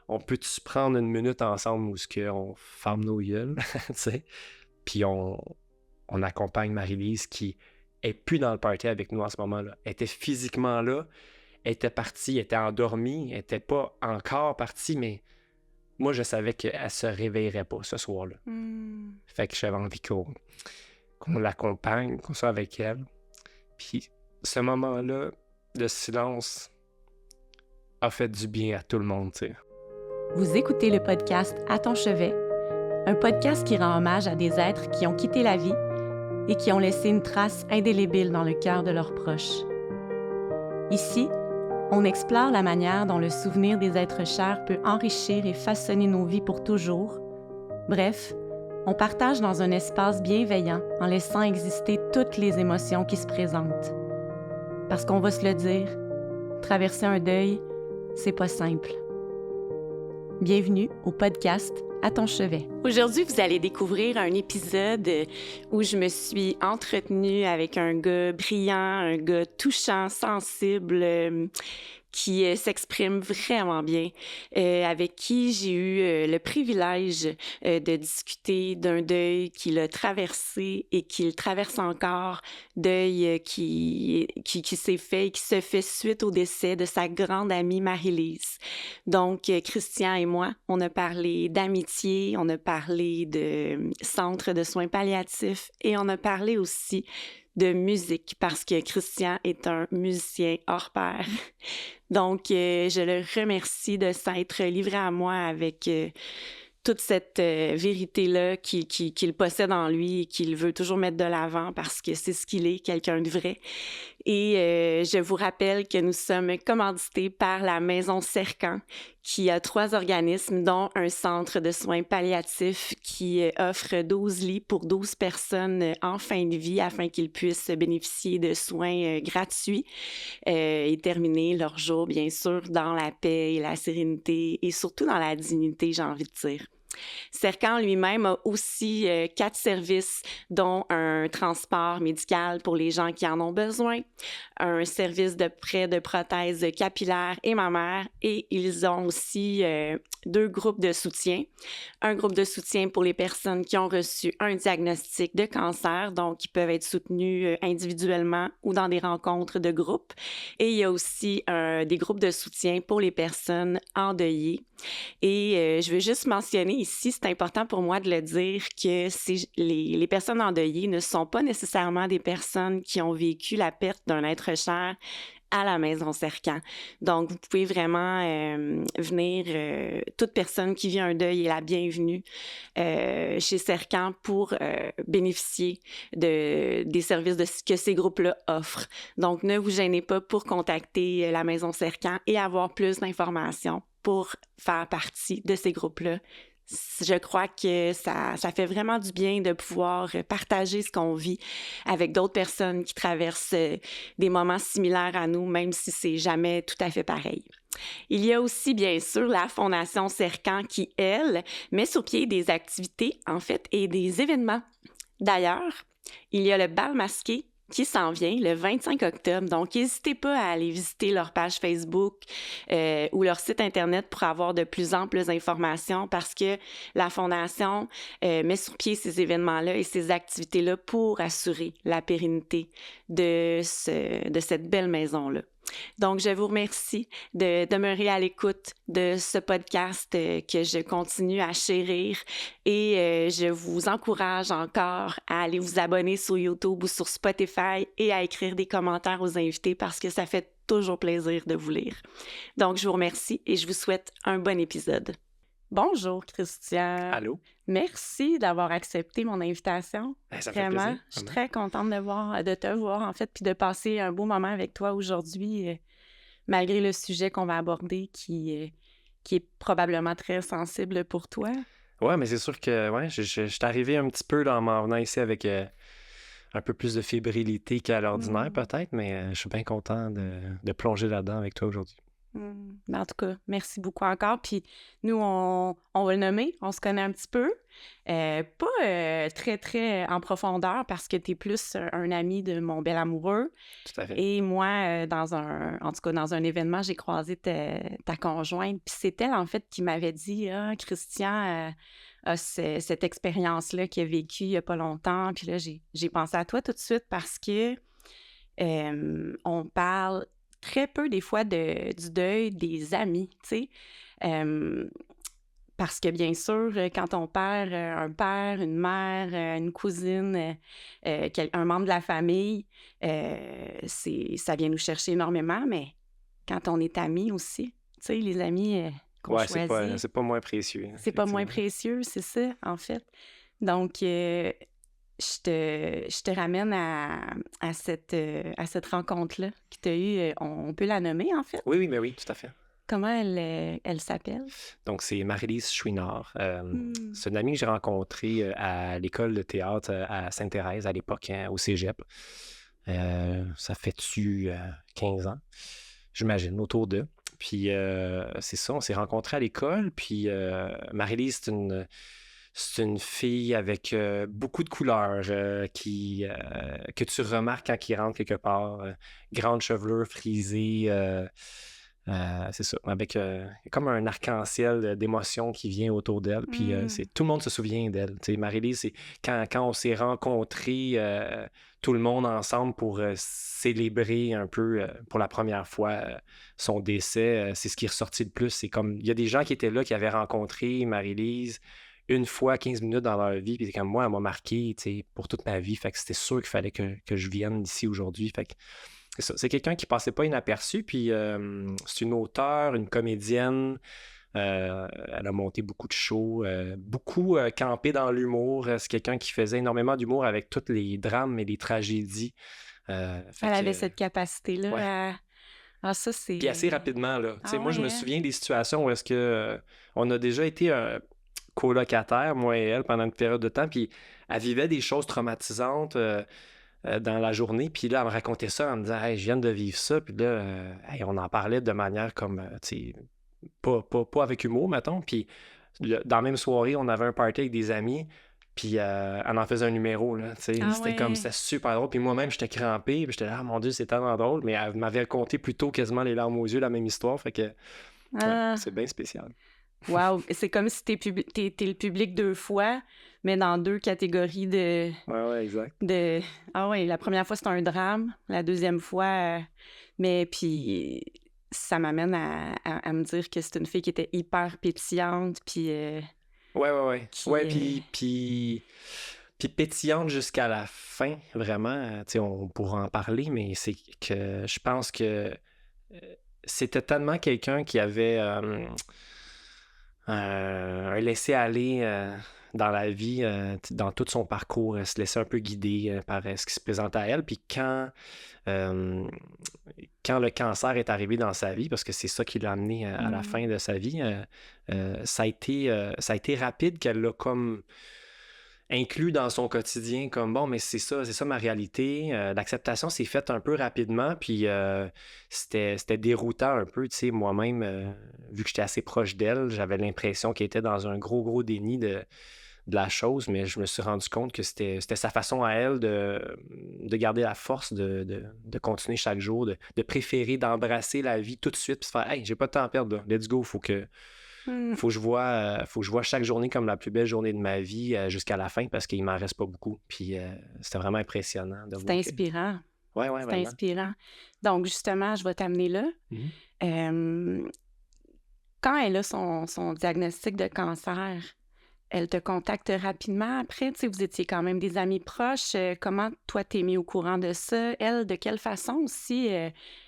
on peut-tu prendre une minute ensemble où on ferme nos gueules, tu sais? Puis on accompagne Marie-Lise qui est plus dans le party avec nous en ce moment-là. Elle était physiquement là, elle était partie, elle était endormie, elle était pas encore partie, mais moi, je savais qu'elle se réveillerait pas ce soir-là. Fait que j'avais envie qu'on l'accompagne, qu'on soit avec elle. Puis ce moment-là de silence a fait du bien à tout le monde, tu sais. Vous écoutez le podcast À ton chevet, un podcast qui rend hommage à des êtres qui ont quitté la vie et qui ont laissé une trace indélébile dans le cœur de leurs proches. Ici, on explore la manière dont le souvenir des êtres chers peut enrichir et façonner nos vies pour toujours. Bref, on partage dans un espace bienveillant en laissant exister toutes les émotions qui se présentent. Parce qu'on va se le dire, traverser un deuil, c'est pas simple. Bienvenue au podcast À ton chevet. Aujourd'hui, vous allez découvrir un épisode où je me suis entretenue avec un gars brillant, un gars touchant, sensible, qui s'exprime vraiment bien, avec qui j'ai eu le privilège de discuter d'un deuil qu'il a traversé et qu'il traverse encore, deuil qui s'est fait et qui se fait suite au décès de sa grande amie Marie-Lise. Donc, Christian et moi, on a parlé d'amitié, on a parlé de centre de soins palliatifs et on a parlé aussi de musique parce que Christian est un musicien hors pair. Donc, je le remercie de s'être livré à moi avec toute cette vérité-là qu'il possède en lui et qu'il veut toujours mettre de l'avant parce que c'est ce qu'il est, quelqu'un de vrai. Et je vous rappelle que nous sommes commandités par la Maison Cercan, qui a 3 organismes, dont un centre de soins palliatifs qui offre 12 lits pour 12 personnes en fin de vie afin qu'ils puissent bénéficier de soins gratuits et terminer leur jour, bien sûr, dans la paix et la sérénité et surtout dans la dignité, j'ai envie de dire. Cercan lui-même a aussi 4 services, dont un transport médical pour les gens qui en ont besoin, un service de prêt de prothèses capillaires et mammaires, et ils ont aussi 2 groupes de soutien. Un groupe de soutien pour les personnes qui ont reçu un diagnostic de cancer, donc qui peuvent être soutenus individuellement ou dans des rencontres de groupe. Et il y a aussi des groupes de soutien pour les personnes endeuillées. Et je veux juste mentionner ici, c'est important pour moi de le dire, que les personnes endeuillées ne sont pas nécessairement des personnes qui ont vécu la perte d'un être cher à la Maison Cercan. Donc, vous pouvez vraiment venir, toute personne qui vit un deuil est la bienvenue chez Cercan pour bénéficier des services que ces groupes-là offrent. Donc, ne vous gênez pas pour contacter la Maison Cercan et avoir plus d'informations pour faire partie de ces groupes-là. Je crois que ça fait vraiment du bien de pouvoir partager ce qu'on vit avec d'autres personnes qui traversent des moments similaires à nous, même si c'est jamais tout à fait pareil. Il y a aussi, bien sûr, la Fondation Cercan qui, elle, met sur pied des activités, en fait, et des événements. D'ailleurs, il y a le bal masqué qui s'en vient le 25 octobre. Donc, n'hésitez pas à aller visiter leur page Facebook ou leur site Internet pour avoir de plus amples informations parce que la Fondation met sur pied ces événements-là et ces activités-là pour assurer la pérennité de cette belle maison-là. Donc, je vous remercie de demeurer à l'écoute de ce podcast que je continue à chérir et je vous encourage encore à aller vous abonner sur YouTube ou sur Spotify et à écrire des commentaires aux invités parce que ça fait toujours plaisir de vous lire. Donc, je vous remercie et je vous souhaite un bon épisode. Bonjour, Christian. Allô? Merci d'avoir accepté mon invitation. Ça fait Vraiment, plaisir. je suis très contente de te voir, en fait, puis de passer un beau moment avec toi aujourd'hui, malgré le sujet qu'on va aborder qui est probablement très sensible pour toi. Ouais, mais c'est sûr que je suis arrivé un petit peu en m'en venant ici avec un peu plus de fébrilité qu'à l'ordinaire, peut-être, mais je suis bien content de plonger là-dedans avec toi aujourd'hui. En tout cas, merci beaucoup encore. Puis nous, on va le nommer, on se connaît un petit peu. Pas très, très en profondeur parce que tu es plus un ami de mon bel amoureux. Tout à fait. Et moi, en tout cas, dans un événement, j'ai croisé ta conjointe. Puis c'est elle, en fait, qui m'avait dit, ah, Christian a cette expérience-là qu'il a vécue il n'y a pas longtemps. Puis là, j'ai pensé à toi tout de suite parce que on parle très peu des fois du deuil des amis, tu sais. Parce que bien sûr, quand on perd un père, une mère, une cousine, un membre de la famille, ça vient nous chercher énormément, mais quand on est amis aussi, tu sais, les amis qu'on Ouais, choisit, c'est pas moins précieux, c'est pas moins effectivement. précieux, c'est ça, en fait. Donc, je te ramène à cette rencontre-là qui t'a eu, on peut la nommer, en fait. Oui, mais oui, tout à fait. Comment elle s'appelle? Donc, c'est Marie-Lise Chouinard. Hmm. C'est une amie que j'ai rencontrée à l'école de théâtre à Sainte-Thérèse à l'époque, au cégep. Ça fait-tu 15 ans, j'imagine, autour d'eux. Puis, c'est ça, on s'est rencontrés à l'école. Puis, Marie-Lise, c'est une fille avec beaucoup de couleurs que tu remarques quand il rentre quelque part. Grande chevelure frisée. C'est ça, avec comme un arc-en-ciel d'émotions qui vient autour d'elle. Puis tout le monde se souvient d'elle. Tu sais, Marie-Lise, c'est quand on s'est rencontrés, tout le monde ensemble pour célébrer un peu pour la première fois son décès, c'est ce qui est ressorti le plus. C'est comme, il y a des gens qui étaient là, qui avaient rencontré Marie-Lise une fois 15 minutes dans leur vie, puis c'est comme moi, elle m'a marqué, tu sais, pour toute ma vie. Fait que c'était sûr qu'il fallait que je vienne ici aujourd'hui. Fait que c'est ça. C'est quelqu'un qui passait pas inaperçu, puis c'est une auteure, une comédienne. Elle a monté beaucoup de shows, beaucoup campé dans l'humour. C'est quelqu'un qui faisait énormément d'humour avec tous les drames et les tragédies. Elle avait cette capacité-là Ouais. à... Ah, ça, c'est... Puis assez rapidement, là. Tu sais, Ah moi, je ouais, me hein? souviens des situations où est-ce que on a déjà été colocataires, moi et elle, pendant une période de temps, puis elle vivait des choses traumatisantes. Dans la journée. Puis là, elle me racontait ça en me disant, hey, je viens de vivre ça. Puis là, hey, on en parlait de manière comme, tu sais, pas avec humour, mettons. Puis dans la même soirée, on avait un party avec des amis. Puis elle en faisait un numéro, là, tu sais. Ah C'était comme, ouais. c'était super drôle. Puis moi-même, j'étais crampé. Puis j'étais là, ah, mon Dieu, c'est tellement drôle. Mais elle m'avait raconté plutôt quasiment les larmes aux yeux, la même histoire. Fait que, ouais, Ah, c'est bien spécial. wow. C'est comme si t'es le public deux fois, mais dans deux catégories Ouais, ouais, exact. de... Ah ouais, la première fois, c'est un drame. La deuxième fois... Mais puis, ça m'amène à me dire que c'est une fille qui était hyper pétillante, puis Ouais, ouais, ouais. qui... Ouais, puis pétillante jusqu'à la fin, vraiment. Tu sais, on pourra en parler, mais c'est que je pense que c'était tellement quelqu'un qui avait un laisser-aller dans la vie, dans tout son parcours, elle se laissait un peu guider par ce qui se présentait à elle. Puis euh, quand le cancer est arrivé dans sa vie, parce que c'est ça qui l'a amené à la fin de sa vie, ça a été rapide qu'elle l'a comme inclus dans son quotidien, comme bon, mais c'est ça ma réalité. L'acceptation s'est faite un peu rapidement, puis c'était déroutant un peu, tu sais, moi-même, vu que j'étais assez proche d'elle, j'avais l'impression qu'elle était dans un gros déni de la chose, mais je me suis rendu compte que c'était sa façon à elle de garder la force de continuer chaque jour, de préférer d'embrasser la vie tout de suite, puis se faire hey, j'ai pas de temps à perdre, là. Let's go, faut que je vois chaque journée comme la plus belle journée de ma vie jusqu'à la fin parce qu'il m'en reste pas beaucoup. Puis c'était vraiment impressionnant de C'est voir que. inspirant. Ouais, C'est vraiment. inspirant. Donc, justement, je vais t'amener là. Mhm. Euh, Quand elle a son diagnostic de cancer, elle te contacte rapidement après. Tu sais, vous étiez quand même des amis proches. Comment toi, t'es mis au courant de ça? Elle, de quelle façon aussi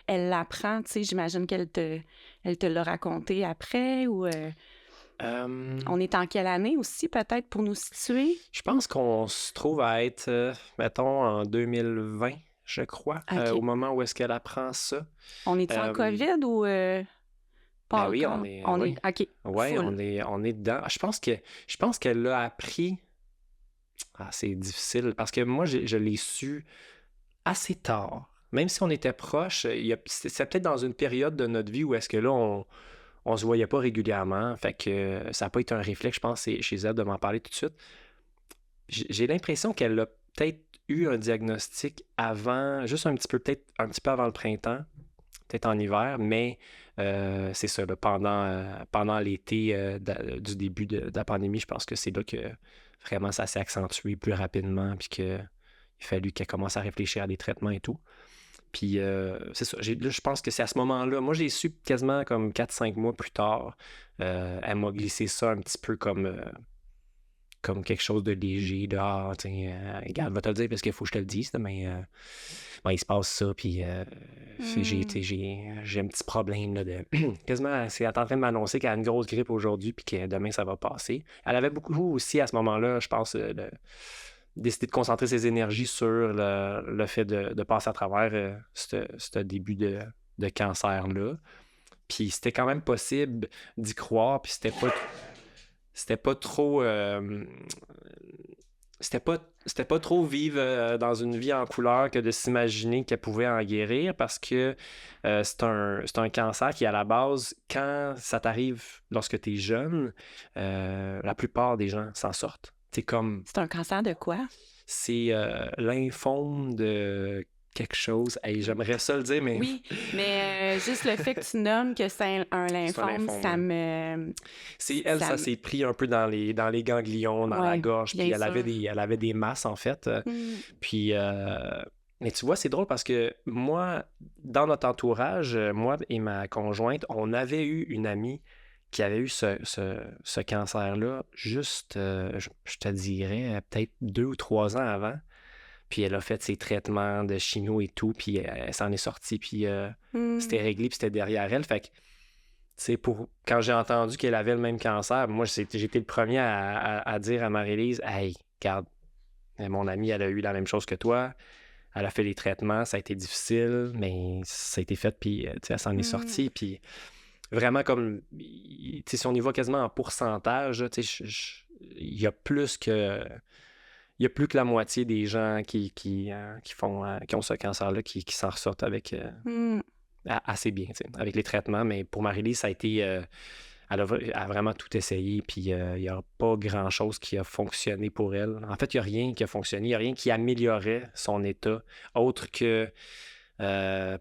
elle l'apprend? Tu sais, j'imagine elle te l'a raconté après ou on est en quelle année aussi, peut-être, pour nous situer? Je pense qu'on se trouve à être, mettons, en 2020, je crois, OK. au moment où est-ce qu'elle apprend ça. On est en Euh, COVID ou pas ben oui, encore? On est... oui. OK, Ouais, full. on est dedans. Je pense qu'elle l'a appris. Ah, c'est difficile parce que moi, je l'ai su assez tard. même si on était proches, c'était peut-être dans une période de notre vie où est-ce que là, on se voyait pas régulièrement. Fait que ça n'a pas été un réflexe, je pense, chez elle de m'en parler tout de suite. J'ai l'impression qu'elle a peut-être eu un diagnostic avant, juste un petit peu, peut-être un petit peu avant le printemps, peut-être en hiver, mais c'est ça, là, pendant l'été du début de la pandémie, je pense que c'est là que vraiment ça s'est accentué plus rapidement, puis qu'il a fallu qu'elle commence à réfléchir à des traitements et tout. Puis c'est ça, là, je pense que c'est à ce moment-là, moi j'ai su quasiment comme 4-5 mois plus tard, elle m'a glissé ça un petit peu comme quelque chose de léger, de ah, tiens, regarde, va te le dire parce qu'il faut que je te le dise, là, mais bon, il se passe ça, puis j'ai un petit problème là, de. Quasiment, elle est en train de m'annoncer qu'elle a une grosse grippe aujourd'hui, puis que demain ça va passer. Elle avait beaucoup aussi à ce moment-là, je pense, décidé de concentrer ses énergies sur le fait de passer à travers ce début de cancer-là. Puis c'était quand même possible d'y croire, puis c'était pas trop c'était pas trop vivre dans une vie en couleur que de s'imaginer qu'elle pouvait en guérir parce que c'est un cancer qui, à la base, quand ça t'arrive lorsque tu es jeune, la plupart des gens s'en sortent. C'est comme... C'est un cancer de quoi? C'est lymphome de quelque chose. Hey, j'aimerais ça le dire, mais... Oui, mais juste le fait que tu nommes que c'est un lymphome, ça me... Ça s'est pris un peu dans les ganglions, dans la gorge, puis elle avait des masses, en fait. Puis, mais tu vois, c'est drôle parce que moi, dans notre entourage, moi et ma conjointe, on avait eu une amie qui avait eu ce cancer-là juste, je te dirais, peut-être 2 ou 3 ans avant. Puis elle a fait ses traitements de chimio et tout, puis elle s'en est sortie, puis c'était réglé, puis c'était derrière elle. Fait que, tu sais, quand j'ai entendu qu'elle avait le même cancer, moi, j'étais le premier à dire à Marie-Lise, « Hey, regarde, mon amie, elle a eu la même chose que toi. Elle a fait les traitements, ça a été difficile, mais ça a été fait, puis tu sais, elle s'en est sortie. » Puis vraiment, comme, tu sais, si on y va quasiment en pourcentage, tu sais, il y a plus que... Il y a plus que la moitié des gens qui ont ce cancer-là qui s'en ressortent avec assez bien, avec les traitements. Mais pour Marie-Lise, ça a été... elle a vraiment tout essayé, puis il n'y a pas grand-chose qui a fonctionné pour elle. En fait, il n'y a rien qui a fonctionné, il n'y a rien qui améliorait son état, autre que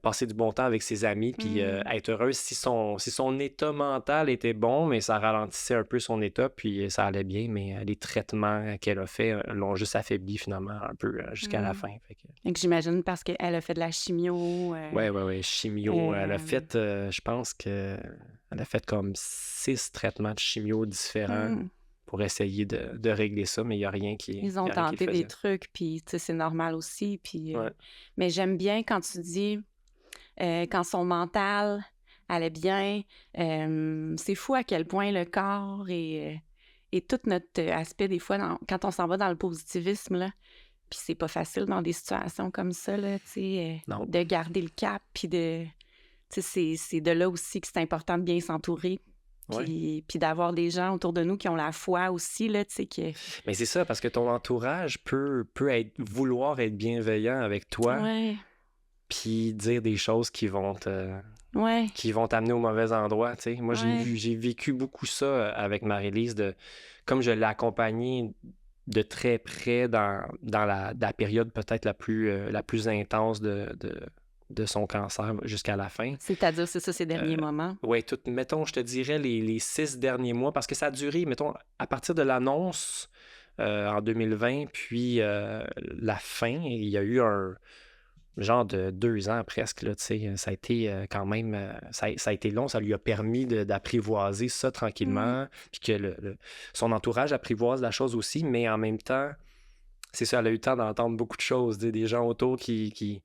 passer du bon temps avec ses amis, puis être heureuse si son état mental était bon, mais ça ralentissait un peu son état, puis ça allait bien, mais les traitements qu'elle a fait l'ont juste affaibli finalement un peu jusqu'à la fin. Donc, j'imagine parce qu'elle a fait de la chimio. Oui, chimio. Elle a fait, je pense qu'elle a fait comme 6 traitements de chimio différents. Pour essayer de régler ça, mais il n'y a rien qui... Ils ont tenté des trucs, puis c'est normal aussi. Puis, mais j'aime bien quand tu dis quand son mental allait bien, c'est fou à quel point le corps et tout notre aspect, des fois, quand on s'en va dans le positivisme, là, puis c'est pas facile dans des situations comme ça, là, de garder le cap, puis c'est de là aussi que c'est important de bien s'entourer. Puis d'avoir des gens autour de nous qui ont la foi aussi, là, tu sais, que... Mais c'est ça, parce que ton entourage peut vouloir être bienveillant avec toi, puis dire des choses qui vont t'amener au mauvais endroit, tu sais. Moi, j'ai vécu beaucoup ça avec Marie-Lise, comme je l'ai accompagnée de très près dans la période peut-être la plus intense de son cancer jusqu'à la fin. C'est-à-dire, c'est ça, ces derniers moments? Oui, mettons, je te dirais les 6 derniers mois, parce que ça a duré, mettons, à partir de l'annonce en 2020, puis la fin, il y a eu un genre de 2 ans presque, là, tu sais, ça a été quand même, ça a été long, ça lui a permis d'apprivoiser ça tranquillement, puis que son entourage apprivoise la chose aussi, mais en même temps, c'est ça, elle a eu le temps d'entendre beaucoup de choses, des gens autour qui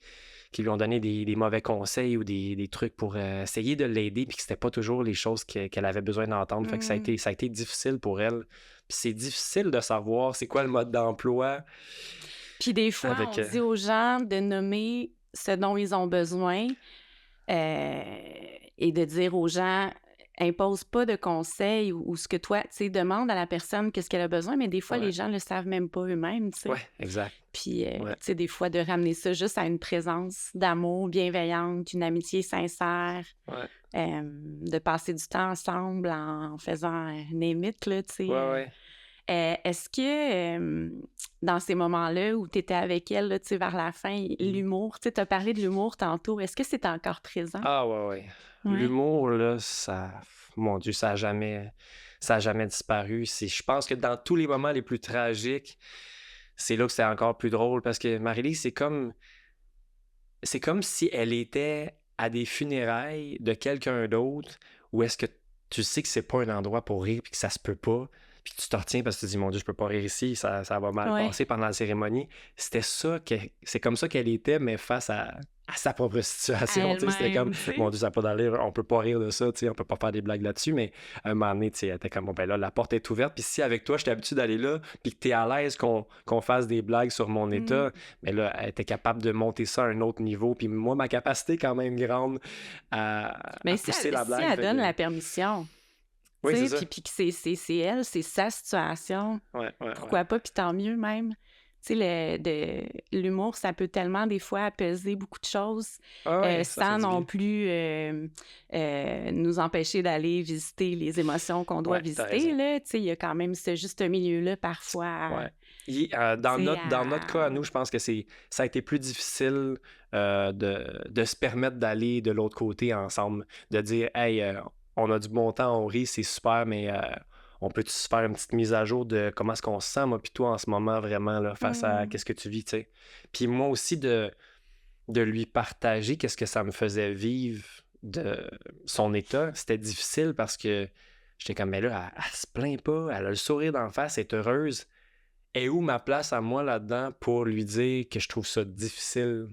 lui ont donné des mauvais conseils ou des trucs pour essayer de l'aider, puis que c'était pas toujours les choses qu'elle avait besoin d'entendre. Fait que ça a été difficile pour elle. Puis c'est difficile de savoir c'est quoi le mode d'emploi. Puis des fois, on dit aux gens de nommer ce dont ils ont besoin et de dire aux gens impose pas de conseils ou ce que toi, tu sais, demande à la personne qu'est-ce qu'elle a besoin, mais des fois, les gens le savent même pas eux-mêmes, tu sais. Ouais, exact. Puis, tu Ouais. sais, des fois, de ramener ça juste à une présence d'amour bienveillante, une amitié sincère, Ouais. de passer du temps ensemble en faisant un émite, là, tu sais. Ouais. Est-ce que dans ces moments-là où tu étais avec elle, là, tu sais, vers la fin, l'humour, tu sais, tu as parlé de l'humour tantôt, est-ce que c'est encore présent? Ah ouais. Ouais. L'humour, là, ça... Mon Dieu, ça a jamais disparu. Je pense que dans tous les moments les plus tragiques, c'est là que c'est encore plus drôle parce que Marie-Lise, c'est comme si elle était à des funérailles de quelqu'un d'autre où est-ce que tu sais que c'est pas un endroit pour rire puis que ça se peut pas, puis que tu te retiens parce que tu te dis, mon Dieu, je peux pas rire ici, ça va mal Ouais. passer pendant la cérémonie. C'est comme ça qu'elle était, mais face à sa propre situation. À Tu sais, c'était comme, elle-même, tu sais. mon Dieu, ça n'a pas d'allure, on peut pas rire de ça, tu sais, on peut pas faire des blagues là-dessus, mais à un moment donné, tu sais, elle était comme, bon, ben là, la porte est ouverte, puis si avec toi, j'étais habitué d'aller là, puis que t'es à l'aise qu'on fasse des blagues sur mon état, mais là, elle était capable de monter ça à un autre niveau, puis moi, ma capacité est quand même grande à Mais pousser la si blague. elle fait donne que- la permission, Oui, tu c'est sais, ça. puis que c'est elle, c'est sa situation, Ouais. pourquoi pas, puis tant mieux même. Tu sais, l'humour, ça peut tellement des fois apaiser beaucoup de choses Ah ouais, ça fait sans du non bien. plus nous empêcher d'aller visiter les émotions qu'on doit Ouais, t'as visiter, raison. là. Tu sais, il y a quand même ce juste milieu-là parfois, Ouais. tu sais, Dans notre cas, à nous, je pense que ça a été plus difficile de se permettre d'aller de l'autre côté ensemble, de dire, hey, on a du bon temps, on rit, c'est super, mais on peut-tu se faire une petite mise à jour de comment est-ce qu'on se sent, moi, puis toi, en ce moment, vraiment, là, face à qu'est-ce que tu vis, tu sais. Puis moi aussi, de lui partager qu'est-ce que ça me faisait vivre de son état, c'était difficile parce que j'étais comme, mais là, elle se plaint pas, elle a le sourire d'en face, elle est heureuse. Et où ma place à moi là-dedans pour lui dire que je trouve ça difficile,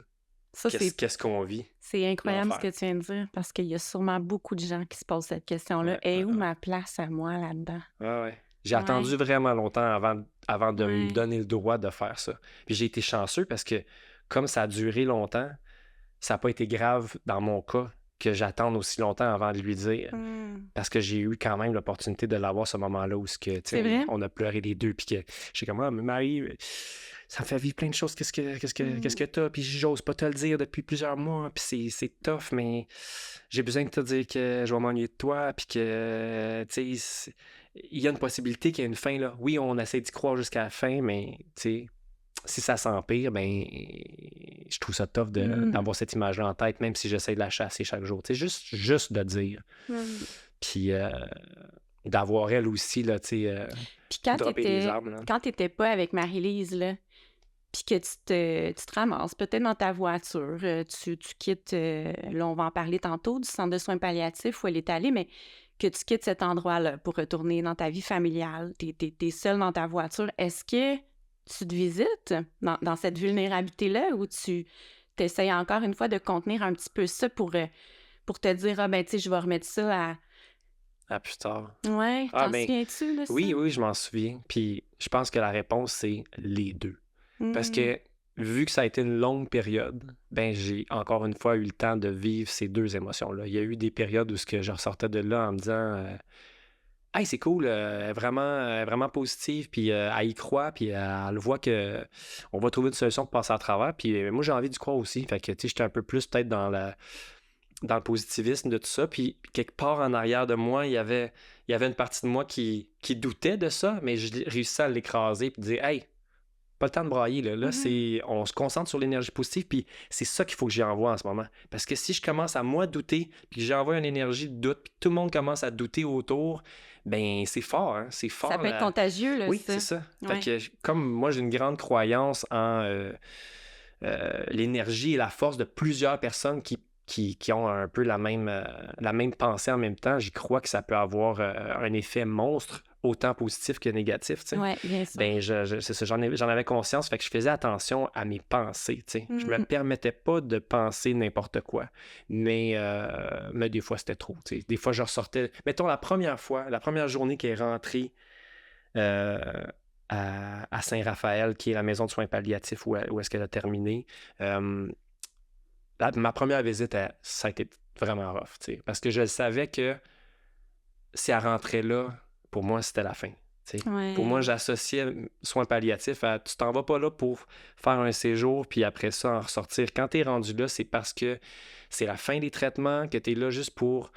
ça, qu'est-ce qu'on vit, c'est incroyable ce que l'enfer. tu viens de dire parce qu'il y a sûrement beaucoup de gens qui se posent cette question-là. Et où ma place à moi là-dedans? Ouais. J'ai Ouais. attendu vraiment longtemps avant de me Ouais. donner le droit de faire ça. Puis j'ai été chanceux parce que comme ça a duré longtemps, ça n'a pas été grave dans mon cas que j'attende aussi longtemps avant de lui dire. Parce que j'ai eu quand même l'opportunité de l'avoir ce moment-là où C'est vrai? on a pleuré les deux. Puis que j'ai comme, ah, mais Marie, ça me fait vivre plein de choses. Qu'est-ce que t'as? Puis j'ose pas te le dire depuis plusieurs mois. Puis c'est tough, mais j'ai besoin de te dire que je vais m'ennuyer de toi. Puis que, tu sais, il y a une possibilité qu'il y ait une fin, là. Oui, on essaie d'y croire jusqu'à la fin, mais, tu sais, si ça s'empire, ben, je trouve ça tough d'avoir cette image-là en tête, même si j'essaie de la chasser chaque jour. Tu sais, juste de dire. Puis d'avoir elle aussi, là, tu sais, Puis quand dropper des armes, là. t'étais pas avec Marie-Lise, là, puis que tu te ramasses peut-être dans ta voiture, tu quittes, là, on va en parler tantôt, du centre de soins palliatifs où elle est allée, mais que tu quittes cet endroit-là pour retourner dans ta vie familiale, t'es seule dans ta voiture, est-ce que tu te visites dans cette vulnérabilité-là ou tu t'essayes encore une fois de contenir un petit peu ça pour te dire, ah ben, tu sais, je vais remettre ça à... À plus tard. Ouais, Ah, t'en ben, souviens-tu de ça? oui, je m'en souviens. Puis je pense que la réponse, c'est les deux. Parce que vu que ça a été une longue période, ben j'ai encore une fois eu le temps de vivre ces deux émotions-là. Il y a eu des périodes où je ressortais de là en me disant hey, c'est cool, elle est vraiment positive, puis elle y croit, puis elle voit que on va trouver une solution pour passer à travers. Puis moi, j'ai envie d'y croire aussi. Fait que, tu sais, j'étais un peu plus peut-être dans le positivisme de tout ça. Puis quelque part en arrière de moi, il y avait une partie de moi qui doutait de ça, mais je réussissais à l'écraser puis dire hey, pas le temps de brailler, là. On se concentre sur l'énergie positive, puis c'est ça qu'il faut que j'y envoie en ce moment. Parce que si je commence à moi douter, puis que j'envoie une énergie de doute, puis tout le monde commence à douter autour, ben c'est fort, hein? C'est fort. Ça peut être contagieux, là, Oui, ça. c'est ça. Ouais. Fait que comme moi, j'ai une grande croyance en l'énergie et la force de plusieurs personnes qui ont un peu la même pensée en même temps, j'y crois que ça peut avoir un effet monstre, autant positif que négatif, tu sais. Oui, bien sûr. Ben, c'est ça, j'en avais conscience, fait que je faisais attention à mes pensées, tu sais. Je me permettais pas de penser n'importe quoi, mais des fois, c'était trop, tu sais. Des fois, je ressortais... Mettons, la première journée qui est rentrée à Saint-Raphaël, qui est la maison de soins palliatifs où est-ce qu'elle a terminé, ma première visite, ça a été vraiment rough, tu sais, parce que je savais que si elle rentrait là, pour moi, c'était la fin. Ouais. Pour moi, j'associais soins palliatifs à tu t'en vas pas là pour faire un séjour puis après ça en ressortir. Quand tu es rendu là, c'est parce que c'est la fin des traitements, que tu es là juste pour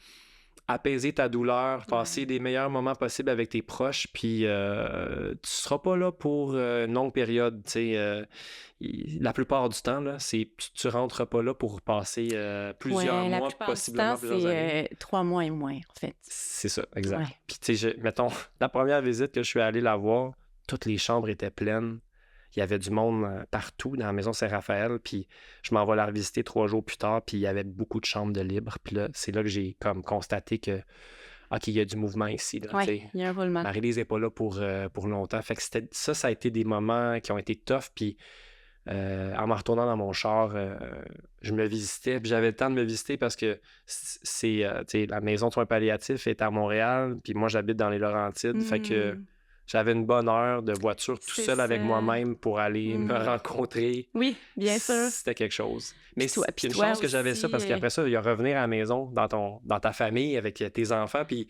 apaiser ta douleur, passer des meilleurs moments possibles avec tes proches, puis tu seras pas là pour une longue période. La plupart du temps, là, tu rentres pas là pour passer plusieurs la mois, plupart possiblement du temps, plusieurs années. c'est 3 mois et moins, en fait. C'est ça, exact. Ouais. Puis, tu sais, mettons, la première visite que je suis allé la voir, toutes les chambres étaient pleines. Il y avait du monde partout dans la maison Saint-Raphaël. Puis, je m'en vais la revisiter 3 jours plus tard. Puis, il y avait beaucoup de chambres de libre. Puis là, c'est là que j'ai comme constaté que, OK, il y a du mouvement ici. Là, Oui, il y a un roulement. Marie-Lise n'est pas là pour longtemps. Fait que ça a été des moments qui ont été tough. Puis, en me retournant dans mon char, je me visitais. Puis j'avais le temps de me visiter parce que la maison de soins palliatifs est à Montréal. Puis moi, j'habite dans les Laurentides. Fait que j'avais une bonne heure de voiture tout seul avec moi-même pour aller me rencontrer. Oui, bien sûr. C'était quelque chose. Mais puis c'est une toi chance que j'avais aussi, ça parce qu'après ça, il y a revenir à la maison, dans ta famille, avec tes enfants. Puis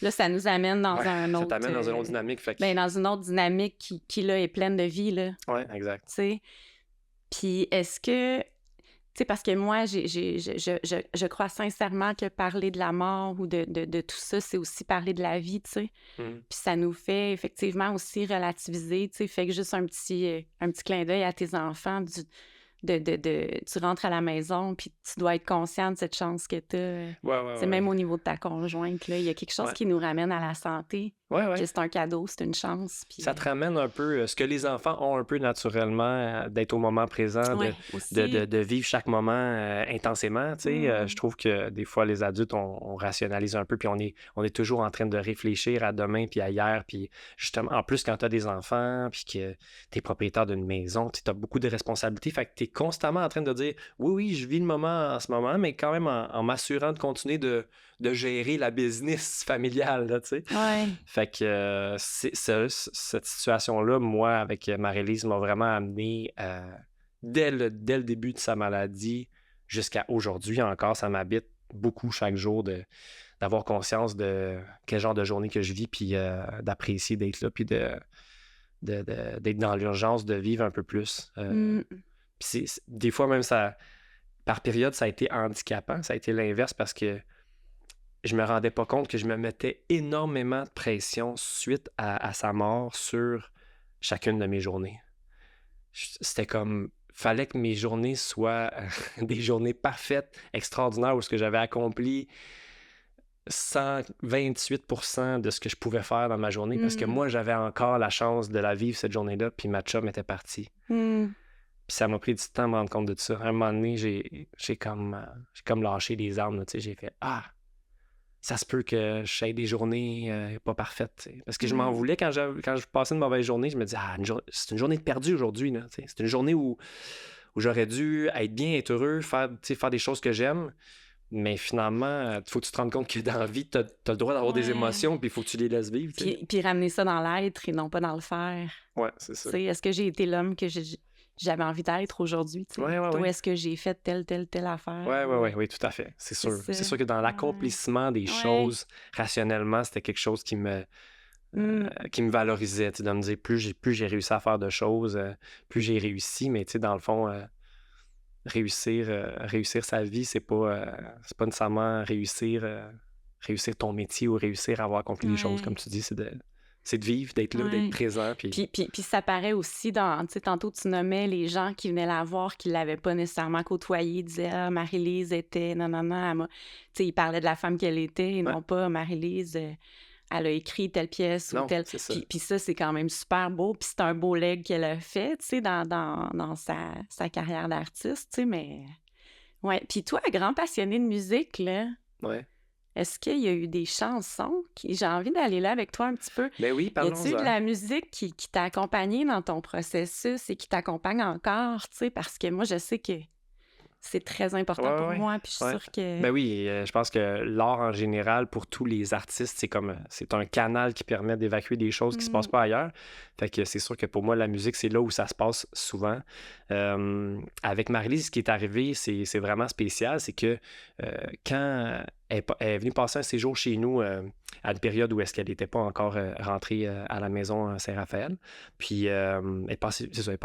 là, ça nous amène dans un autre... Ça t'amène dans une autre dynamique. Fait que... dans une autre dynamique qui là, est pleine de vie, là. Oui, exact. Tu sais. Puis est-ce que... Tu sais, parce que moi, je crois sincèrement que parler de la mort ou de tout ça, c'est aussi parler de la vie, tu sais. Puis ça nous fait effectivement aussi relativiser, tu sais. Fait que juste un petit clin d'œil à tes enfants, tu rentres à la maison, puis tu dois être conscient de cette chance que tu as. C'est même au niveau de ta conjointe, là, il y a quelque chose qui nous ramène à la santé. Que c'est un cadeau, c'est une chance. Puis... Ça te ramène un peu ce que les enfants ont un peu naturellement, d'être au moment présent, de vivre chaque moment intensément. Je trouve que des fois, les adultes, on rationalise un peu, puis on est toujours en train de réfléchir à demain, puis à hier, puis justement, en plus, quand tu as des enfants, puis que tu es propriétaire d'une maison, tu as beaucoup de responsabilités, fait que tu es constamment en train de dire « Oui, je vis le moment en ce moment, mais quand même en m'assurant de continuer de gérer la business familiale, là, tu sais. » Fait que cette situation-là, moi, avec Marie-Lise, m'a vraiment amené dès le début de sa maladie jusqu'à aujourd'hui encore. Ça m'habite beaucoup chaque jour d'avoir conscience de quel genre de journée que je vis, puis d'apprécier d'être là, puis d'être dans l'urgence de vivre un peu plus. Puis des fois, même, par période, ça a été handicapant. Ça a été l'inverse parce que je me rendais pas compte que je me mettais énormément de pression suite à sa mort sur chacune de mes journées. C'était comme... Fallait que mes journées soient des journées parfaites, extraordinaires, où ce que j'avais accompli 128% de ce que je pouvais faire dans ma journée, parce que moi, j'avais encore la chance de la vivre cette journée-là, puis ma chum était partie. Puis ça m'a pris du temps à me rendre compte de ça. À un moment donné, j'ai comme lâché les armes, tu sais, j'ai fait « Ah! » Ça se peut que j'aie des journées pas parfaites. T'sais. Parce que je m'en voulais quand je passais une mauvaise journée. Je me disais, c'est une journée de perdu aujourd'hui. Là, c'est une journée où j'aurais dû être bien, être heureux, faire des choses que j'aime. Mais finalement, il faut que tu te rendes compte que dans la vie, tu as le droit d'avoir des émotions, puis il faut que tu les laisses vivre. Puis ramener ça dans l'être et non pas dans le faire. Ouais, c'est ça. Est-ce que j'ai été l'homme que j'avais envie d'être aujourd'hui? Ou est-ce que j'ai fait telle affaire? Oui, tout à fait. C'est sûr. C'est sûr que dans l'accomplissement des choses, rationnellement, c'était quelque chose qui me valorisait, de me dire plus j'ai réussi à faire de choses, plus j'ai réussi, mais dans le fond, réussir sa vie, c'est pas nécessairement réussir ton métier ou réussir à avoir accompli des choses, comme tu dis, c'est de vivre, d'être là, d'être présent. Puis ça paraît aussi dans... Tu sais, tantôt, tu nommais les gens qui venaient la voir, qui ne l'avaient pas nécessairement côtoyée, disaient « Ah, Marie-Lise était... non, elle m'a... » Tu sais, ils parlaient de la femme qu'elle était et non pas « Marie-Lise, elle a écrit telle pièce ou telle... » Puis ça, c'est quand même super beau. Puis c'est un beau leg qu'elle a fait, tu sais, dans sa carrière d'artiste, tu sais, mais... Ouais. Puis toi, grand passionné de musique, là... Ouais. Est-ce qu'il y a eu des chansons j'ai envie d'aller là avec toi un petit peu. Ben oui, parlons-en. Y a-t-il de la musique qui t'a accompagné dans ton processus et qui t'accompagne encore, tu sais, parce que moi, je sais que c'est très important pour moi, puis je suis sûre que... Ben oui, je pense que l'art en général, pour tous les artistes, c'est un canal qui permet d'évacuer des choses qui se passent pas ailleurs. Fait que c'est sûr que pour moi, la musique, c'est là où ça se passe souvent. Avec Marie-Lise, ce qui est arrivé, c'est vraiment spécial, c'est que quand elle est venue passer un séjour chez nous à une période où est-ce qu'elle n'était pas encore rentrée à la maison Saint-Raphaël. Puis elle est passée, c'est ça, elle a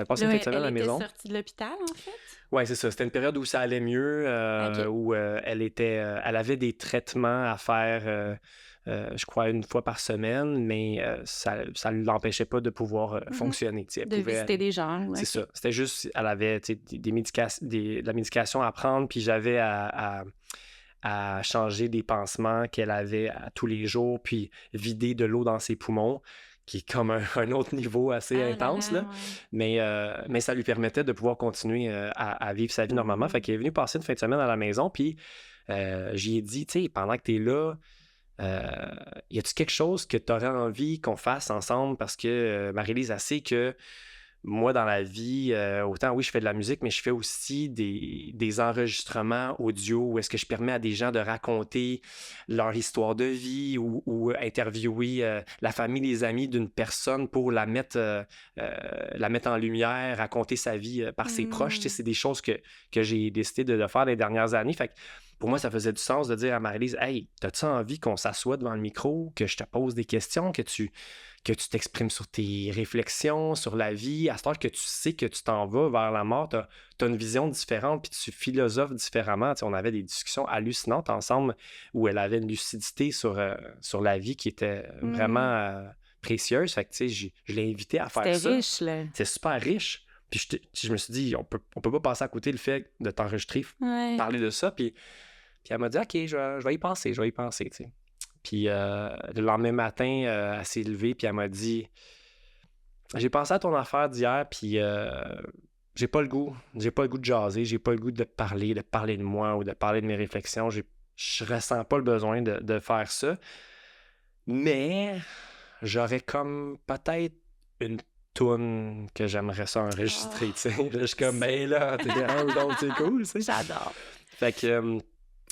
passé une fin de semaine à la maison. Elle était sortie de l'hôpital, en fait? Oui, c'est ça. C'était une période où ça allait mieux, OK. où elle avait des traitements à faire, je crois, une fois par semaine, mais ça ne l'empêchait pas de pouvoir fonctionner. Tu sais, elle De pouvait, visiter des gens, c'est OK. ça. C'était juste, elle avait tu sais, de la médication à prendre, puis j'avais à changer des pansements qu'elle avait à tous les jours, puis vider de l'eau dans ses poumons, qui est comme un autre niveau assez Ah là intense, là, là. ouais. Mais ça lui permettait de pouvoir continuer à vivre sa vie normalement. Fait qu'elle est venue passer une fin de semaine à la maison, puis j'y ai dit, tu sais, pendant que tu es là, y a-tu quelque chose que tu aurais envie qu'on fasse ensemble? Parce que Marie-Lise, elle sait que moi, dans la vie, autant oui, je fais de la musique, mais je fais aussi des enregistrements audio où est-ce que je permets à des gens de raconter leur histoire de vie ou interviewer la famille, les amis d'une personne pour la mettre en lumière, raconter sa vie par ses proches. Tu sais, c'est des choses que j'ai décidé de faire les dernières années. Fait que pour moi, ça faisait du sens de dire à Marie-Lise, hey, as-tu envie qu'on s'assoie devant le micro, que je te pose des questions, que tu t'exprimes sur tes réflexions, sur la vie, à ce temps que tu sais que tu t'en vas vers la mort, tu as une vision différente, puis tu philosophes différemment. Tu sais, on avait des discussions hallucinantes ensemble où elle avait une lucidité sur la vie qui était vraiment précieuse. Fait que, tu sais, je l'ai invité à faire ça. C'était riche, là. C'est super riche. Puis je me suis dit, on peut pas passer à côté le fait de t'enregistrer, Ouais. parler de ça. Puis elle m'a dit, OK, je vais y penser, tu sais. Puis le lendemain matin, elle s'est levée, puis elle m'a dit, j'ai pensé à ton affaire d'hier, puis j'ai pas le goût de jaser, j'ai pas le goût de parler de moi ou de parler de mes réflexions. Je ressens pas le besoin de faire ça. Mais j'aurais comme peut-être une toune que j'aimerais ça enregistrer, tu sais. Là, je suis comme, ben là, t'es donc c'est cool, tu sais. J'adore. Fait que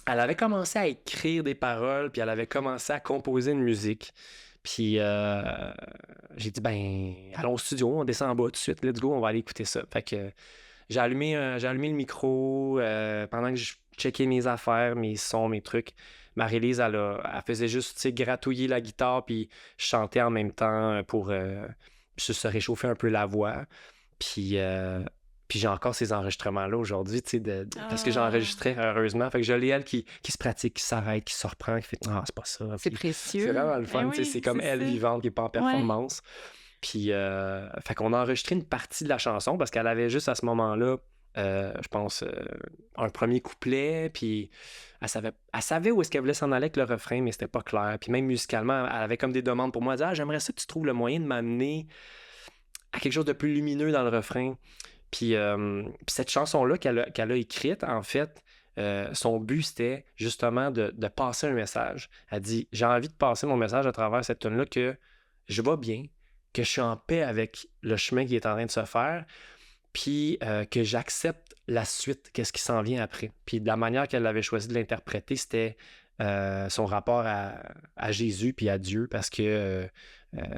elle avait commencé à écrire des paroles, puis elle avait commencé à composer une musique. Puis j'ai dit, ben, allons au studio, on descend en bas tout de suite, let's go, on va aller écouter ça. Fait que j'ai allumé le micro pendant que je checkais mes affaires, mes sons, mes trucs. Marie-Lise, elle faisait juste, tu sais, gratouiller la guitare, puis chanter en même temps pour se réchauffer un peu la voix. Puis j'ai encore ces enregistrements-là aujourd'hui, tu sais, parce que j'ai enregistré heureusement. Fait que je l'ai, elle, qui se pratique, qui s'arrête, qui se reprend, qui fait « Ah, c'est pas ça. » C'est Puis précieux. c'est vraiment le fun, Ben tu sais, oui, c'est comme elle ça. vivante qui n'est pas en performance. Puis, fait qu'on a enregistré une partie de la chanson parce qu'elle avait juste à ce moment-là, je pense, un premier couplet, puis elle savait où est-ce qu'elle voulait s'en aller avec le refrain, mais c'était pas clair. Puis même musicalement, elle avait comme des demandes pour moi. Elle disait, j'aimerais ça que tu trouves le moyen de m'amener à quelque chose de plus lumineux dans le refrain. Puis cette chanson-là qu'elle a écrite, en fait, son but, c'était justement de passer un message. Elle dit, j'ai envie de passer mon message à travers cette tune-là que je vais bien, que je suis en paix avec le chemin qui est en train de se faire, puis que j'accepte la suite, qu'est-ce qui s'en vient après. Puis de la manière qu'elle avait choisi de l'interpréter, c'était son rapport à Jésus puis à Dieu, parce que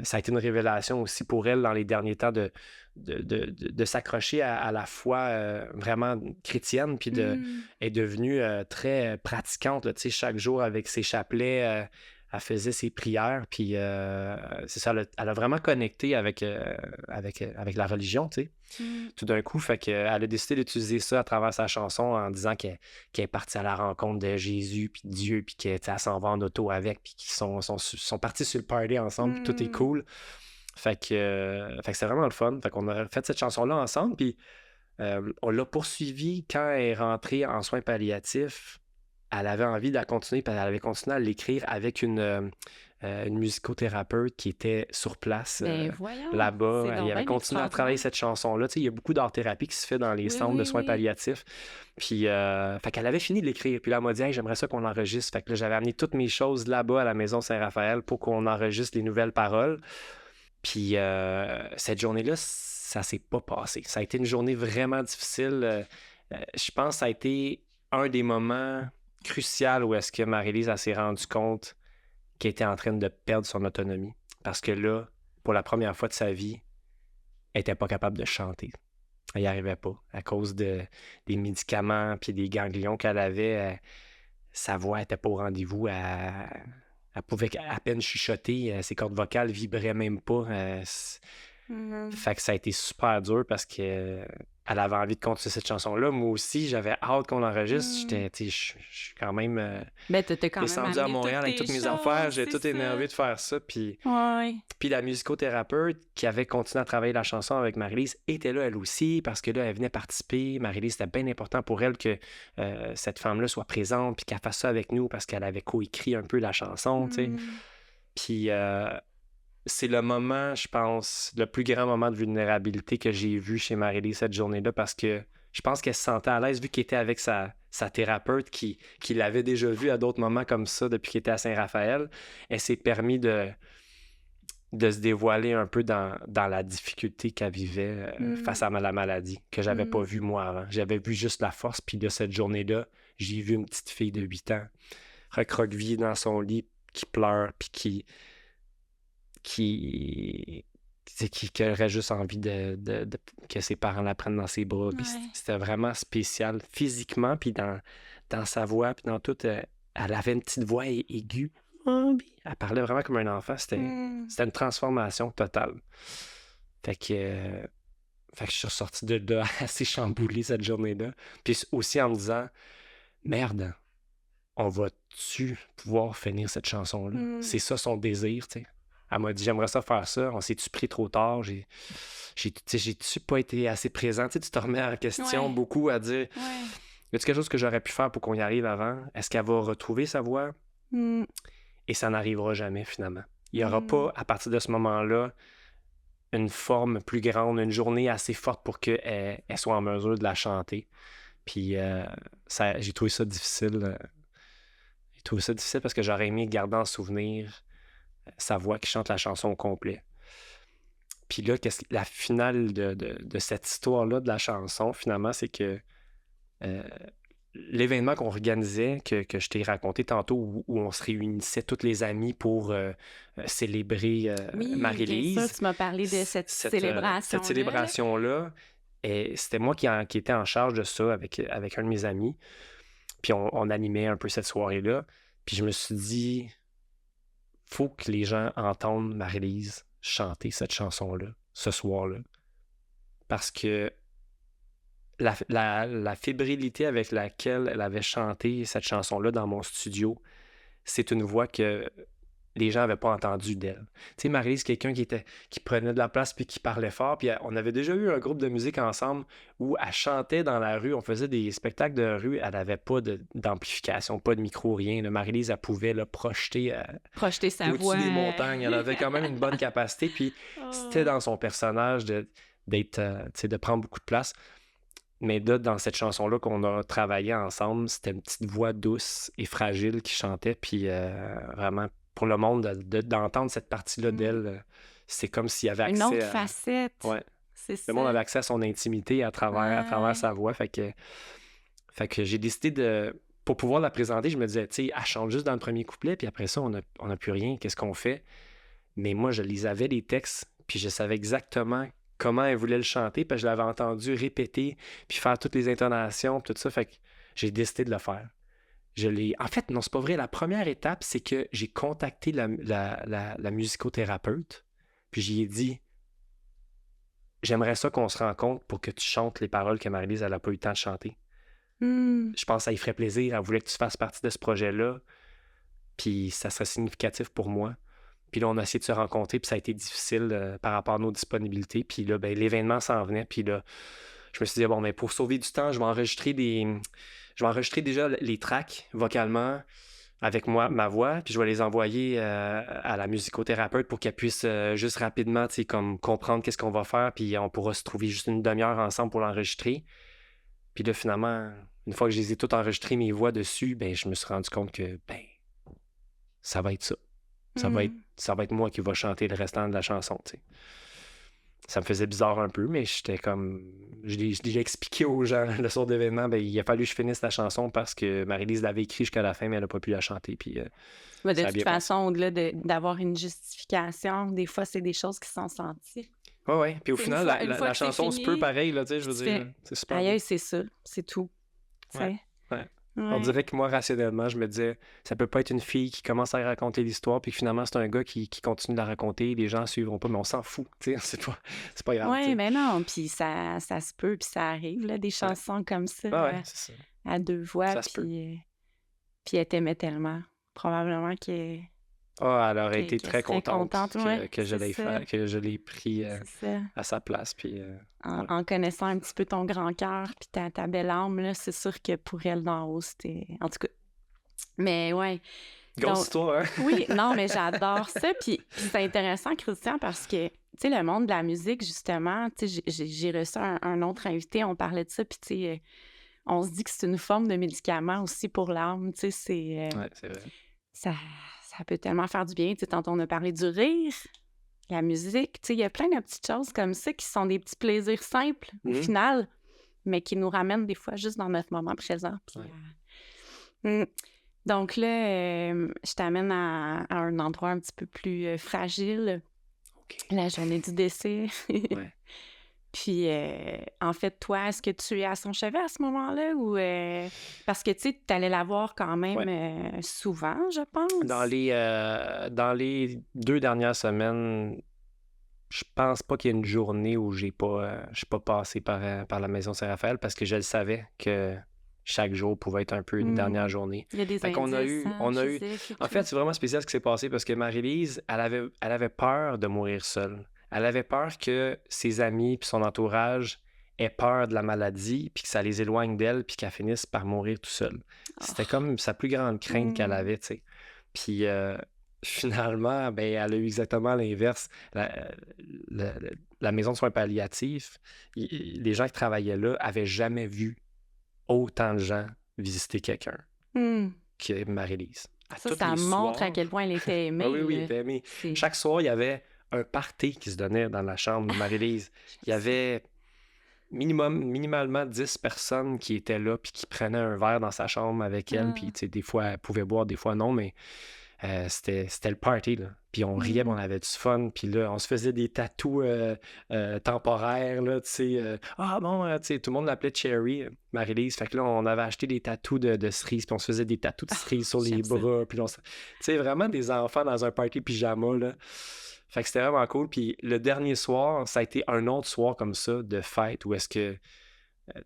ça a été une révélation aussi pour elle dans les derniers temps de s'accrocher à la foi vraiment chrétienne, puis est devenue très pratiquante, là, tu sais, chaque jour avec ses chapelets, elle faisait ses prières, puis c'est ça, elle a vraiment connecté avec la religion, tu sais. Tout d'un coup, fait qu'elle a décidé d'utiliser ça à travers sa chanson en disant qu'elle est partie à la rencontre de Jésus puis de Dieu, puis qu'elle s'en va en auto avec, puis qu'ils sont partis sur le party ensemble, puis tout est cool. Fait que c'est vraiment le fun. Fait qu'on a fait cette chanson-là ensemble, puis on l'a poursuivie quand elle est rentrée en soins palliatifs. Elle avait envie de la continuer, puis elle avait continué à l'écrire avec une musicothérapeute qui était sur place là-bas. Elle avait continué à travailler cette chanson-là. Tu sais, il y a beaucoup d'art-thérapie qui se fait dans les centres de soins palliatifs. Puis, fait qu'elle avait fini de l'écrire. Puis là, elle m'a dit, hey, j'aimerais ça qu'on enregistre. Fait que là, j'avais amené toutes mes choses là-bas à la maison Saint-Raphaël pour qu'on enregistre les nouvelles paroles. Puis, cette journée-là, ça s'est pas passé. Ça a été une journée vraiment difficile. Je pense que ça a été un des moments cruciaux où est-ce que Marie-Lise s'est rendue compte qu'elle était en train de perdre son autonomie. Parce que là, pour la première fois de sa vie, elle n'était pas capable de chanter. Elle n'y arrivait pas. À cause des médicaments puis des ganglions qu'elle avait, sa voix n'était pas au rendez-vous. Elle pouvait à peine chuchoter. Ses cordes vocales vibraient même pas. Fait que ça a été super dur parce que elle avait envie de continuer cette chanson-là. Moi aussi, j'avais hâte qu'on l'enregistre. Je suis quand même t'as quand même descendu à Montréal avec toutes mes affaires. J'ai tout énervé de faire ça. Puis la musicothérapeute qui avait continué à travailler la chanson avec Marie-Lise était là, elle aussi, parce que là, elle venait participer. Marie-Lise, c'était bien important pour elle que cette femme-là soit présente puis qu'elle fasse ça avec nous parce qu'elle avait coécrit un peu la chanson, tu sais. Puis c'est le moment, je pense, le plus grand moment de vulnérabilité que j'ai vu chez Marie-Lise cette journée-là parce que je pense qu'elle se sentait à l'aise vu qu'elle était avec sa thérapeute qui l'avait déjà vue à d'autres moments comme ça depuis qu'elle était à Saint-Raphaël. Elle s'est permis de se dévoiler un peu dans la difficulté qu'elle vivait face à la maladie, que j'avais pas vu moi avant. J'avais vu juste la force, puis de cette journée-là, j'ai vu une petite fille de 8 ans recroquevillée dans son lit, qui pleure, puis qui aurait juste envie que ses parents la prennent dans ses bras. Puis c'était vraiment spécial physiquement, puis dans sa voix, puis dans tout. Elle avait une petite voix aiguë. Elle parlait vraiment comme un enfant. C'était une transformation totale. Fait que je suis ressorti de là assez chamboulé cette journée-là. Puis aussi en me disant, merde, on va-tu pouvoir finir cette chanson-là? C'est ça son désir, tu sais. Elle m'a dit, j'aimerais ça faire ça. On s'est-tu pris trop tard? J'ai-tu pas été assez présent? Tu sais, tu te remets en question beaucoup à dire, y a-t-il quelque chose que j'aurais pu faire pour qu'on y arrive avant? Est-ce qu'elle va retrouver sa voix? Et ça n'arrivera jamais, finalement. Il n'y aura pas, à partir de ce moment-là, une forme plus grande, une journée assez forte pour qu'elle soit en mesure de la chanter. Puis j'ai trouvé ça difficile. J'ai trouvé ça difficile parce que j'aurais aimé garder en souvenir sa voix qui chante la chanson au complet. Puis là, la finale de cette histoire-là de la chanson, finalement, c'est que l'événement qu'on organisait, que je t'ai raconté tantôt, où on se réunissait tous les amis pour célébrer Marie-Lise. Bien sûr, tu m'as parlé de cette célébration-là. Cette célébration-là, c'était moi qui étais en charge de ça avec un de mes amis. Puis on animait un peu cette soirée-là. Puis je me suis dit, faut que les gens entendent Marie-Lise chanter cette chanson-là, ce soir-là. Parce que la fébrilité avec laquelle elle avait chanté cette chanson-là dans mon studio, c'est une voix que les gens n'avaient pas entendue d'elle. Tu sais, Marie-Lise, quelqu'un qui prenait de la place puis qui parlait fort. Puis on avait déjà eu un groupe de musique ensemble où elle chantait dans la rue. On faisait des spectacles de rue. Elle n'avait pas d'amplification, pas de micro, rien. Marie-Lise, elle pouvait projeter sa voix au-dessus des montagnes. Elle avait quand même une bonne capacité. Puis c'était dans son personnage de prendre beaucoup de place. Mais là, dans cette chanson-là qu'on a travaillé ensemble, c'était une petite voix douce et fragile qui chantait. Puis vraiment, pour le monde, d'entendre cette partie-là d'elle, c'est comme s'il y avait accès une autre facette. Ouais. C'est ça. Le monde avait accès à son intimité à travers sa voix. Fait que j'ai décidé pour pouvoir la présenter, je me disais, tu sais, elle chante juste dans le premier couplet, puis après ça, on n'a plus rien. Qu'est-ce qu'on fait? Mais moi, je les avais, les textes, puis je savais exactement comment elle voulait le chanter, puis je l'avais entendu répéter, puis faire toutes les intonations, tout ça. Fait que j'ai décidé de le faire. En fait, non, c'est pas vrai. La première étape, c'est que j'ai contacté la musicothérapeute, puis j'y ai dit, j'aimerais ça qu'on se rencontre pour que tu chantes les paroles que Marie-Lise, elle n'a pas eu le temps de chanter. Je pense que ça lui ferait plaisir. Elle voulait que tu fasses partie de ce projet-là, puis ça serait significatif pour moi. Puis là, on a essayé de se rencontrer, puis ça a été difficile par rapport à nos disponibilités. Puis là, l'événement s'en venait, puis là, je me suis dit, bon, mais pour sauver du temps, je vais enregistrer déjà les tracks vocalement avec moi, ma voix, puis je vais les envoyer à la musicothérapeute pour qu'elle puisse juste rapidement, tu sais, comme comprendre qu'est-ce qu'on va faire, puis on pourra se trouver juste une demi-heure ensemble pour l'enregistrer. Puis là, finalement, une fois que je les ai toutes enregistrées, mes voix dessus, je me suis rendu compte que, ça va être ça. Ça va être moi qui va chanter le restant de la chanson, tu sais. Ça me faisait bizarre un peu, mais j'étais comme... Je l'ai expliqué aux gens le soir d'événement, il a fallu que je finisse la chanson parce que Marie-Lise l'avait écrit jusqu'à la fin, mais elle n'a pas pu la chanter, puis de toute façon, au-delà d'avoir une justification, des fois, c'est des choses qui sont senties. Oui. Puis au final, la chanson se peut pareil, là, tu sais, je veux dire. C'est super. Aïe, c'est ça. C'est tout. Ouais. On Ouais. dirait que moi, rationnellement, je me disais, ça peut pas être une fille qui commence à raconter l'histoire, puis que finalement, c'est un gars qui continue de la raconter, les gens suivront pas, mais on s'en fout, tu sais, c'est pas grave, tu Ouais, sais. mais non, puis ça se peut, puis ça arrive, là, des Ouais. chansons comme ça Ah ouais, c'est ça. à 2 voix, Ça se peut. puis elle t'aimait tellement. Probablement Ah, elle aurait été qu'elle très serait contente contente. Ouais, que je c'est l'ai ça, fait, que je l'ai pris c'est ça. à sa place, puis ouais. En connaissant un petit peu ton grand cœur puis ta belle âme, là, c'est sûr que pour elle, d'en haut, c'était... En tout cas, mais ouais. Grosse Donc, histoire, hein? oui, non, mais j'adore ça. Puis c'est intéressant, Christian, parce que, tu sais, le monde de la musique, justement, tu sais, j'ai reçu un autre invité, on parlait de ça, puis tu sais, on se dit que c'est une forme de médicament aussi pour l'âme, tu sais, Ouais, c'est vrai. ça peut tellement faire du bien. Tu sais, tantôt, on a parlé du rire, la musique, tu sais, il y a plein de petites choses comme ça qui sont des petits plaisirs simples, au Mhm. final, mais qui nous ramènent des fois juste dans notre moment présent. Puis, Ouais. Donc là, je t'amène à un endroit un petit peu plus fragile, OK. la journée du décès. Ouais. Puis, en fait, toi, est-ce que tu es à son chevet à ce moment-là ou... Parce que, tu sais, tu allais la voir quand même Ouais. souvent, je pense. Dans les 2 dernières semaines, je pense pas qu'il y ait une journée où je suis pas passé par la maison Saint-Raphaël parce que je le savais que chaque jour pouvait être un peu une dernière journée. Il y a des Fait qu'on a indices, eu hein, on a eu physiques et en tout. fait, c'est vraiment spécial ce qui s'est passé parce que Marie-Lise, elle avait peur de mourir seule. Elle avait peur que ses amis puis son entourage aient peur de la maladie puis que ça les éloigne d'elle puis qu'elle finisse par mourir tout seule. C'était Oh. comme sa plus grande crainte qu'elle avait, tu sais. Puis finalement, ben, elle a eu exactement l'inverse. La, la maison de soins palliatifs, les gens qui travaillaient là avaient jamais vu autant de gens visiter quelqu'un Hmm. que Marie-Lise. À tous Ça les montre à soirs. quel point elle était Ah oui, aimée, oui, il là. était aimé. C'est... Chaque soir, il y avait un party qui se donnait dans la chambre de Marie-Lise. Il y Je sais. avait minimalement 10 personnes qui étaient là puis qui prenaient un verre dans sa chambre avec elle. Puis, Ah. tu sais, des fois, elle pouvait boire, des fois non, mais c'était le party, là. Puis on riait, puis on avait du fun. Puis là, on se faisait des tatous temporaires, là, tu sais. Ah bon, tu sais, tout le monde l'appelait Cherry, Marie-Lise. Fait que là, on avait acheté des tatous de cerises, puis on se faisait des tatous de cerises sur les J'aime ça. bras. Puis tu sais, vraiment des enfants dans un party pyjama, là. Fait que c'était vraiment cool. Puis le dernier soir, ça a été un autre soir comme ça, de fête, où est-ce que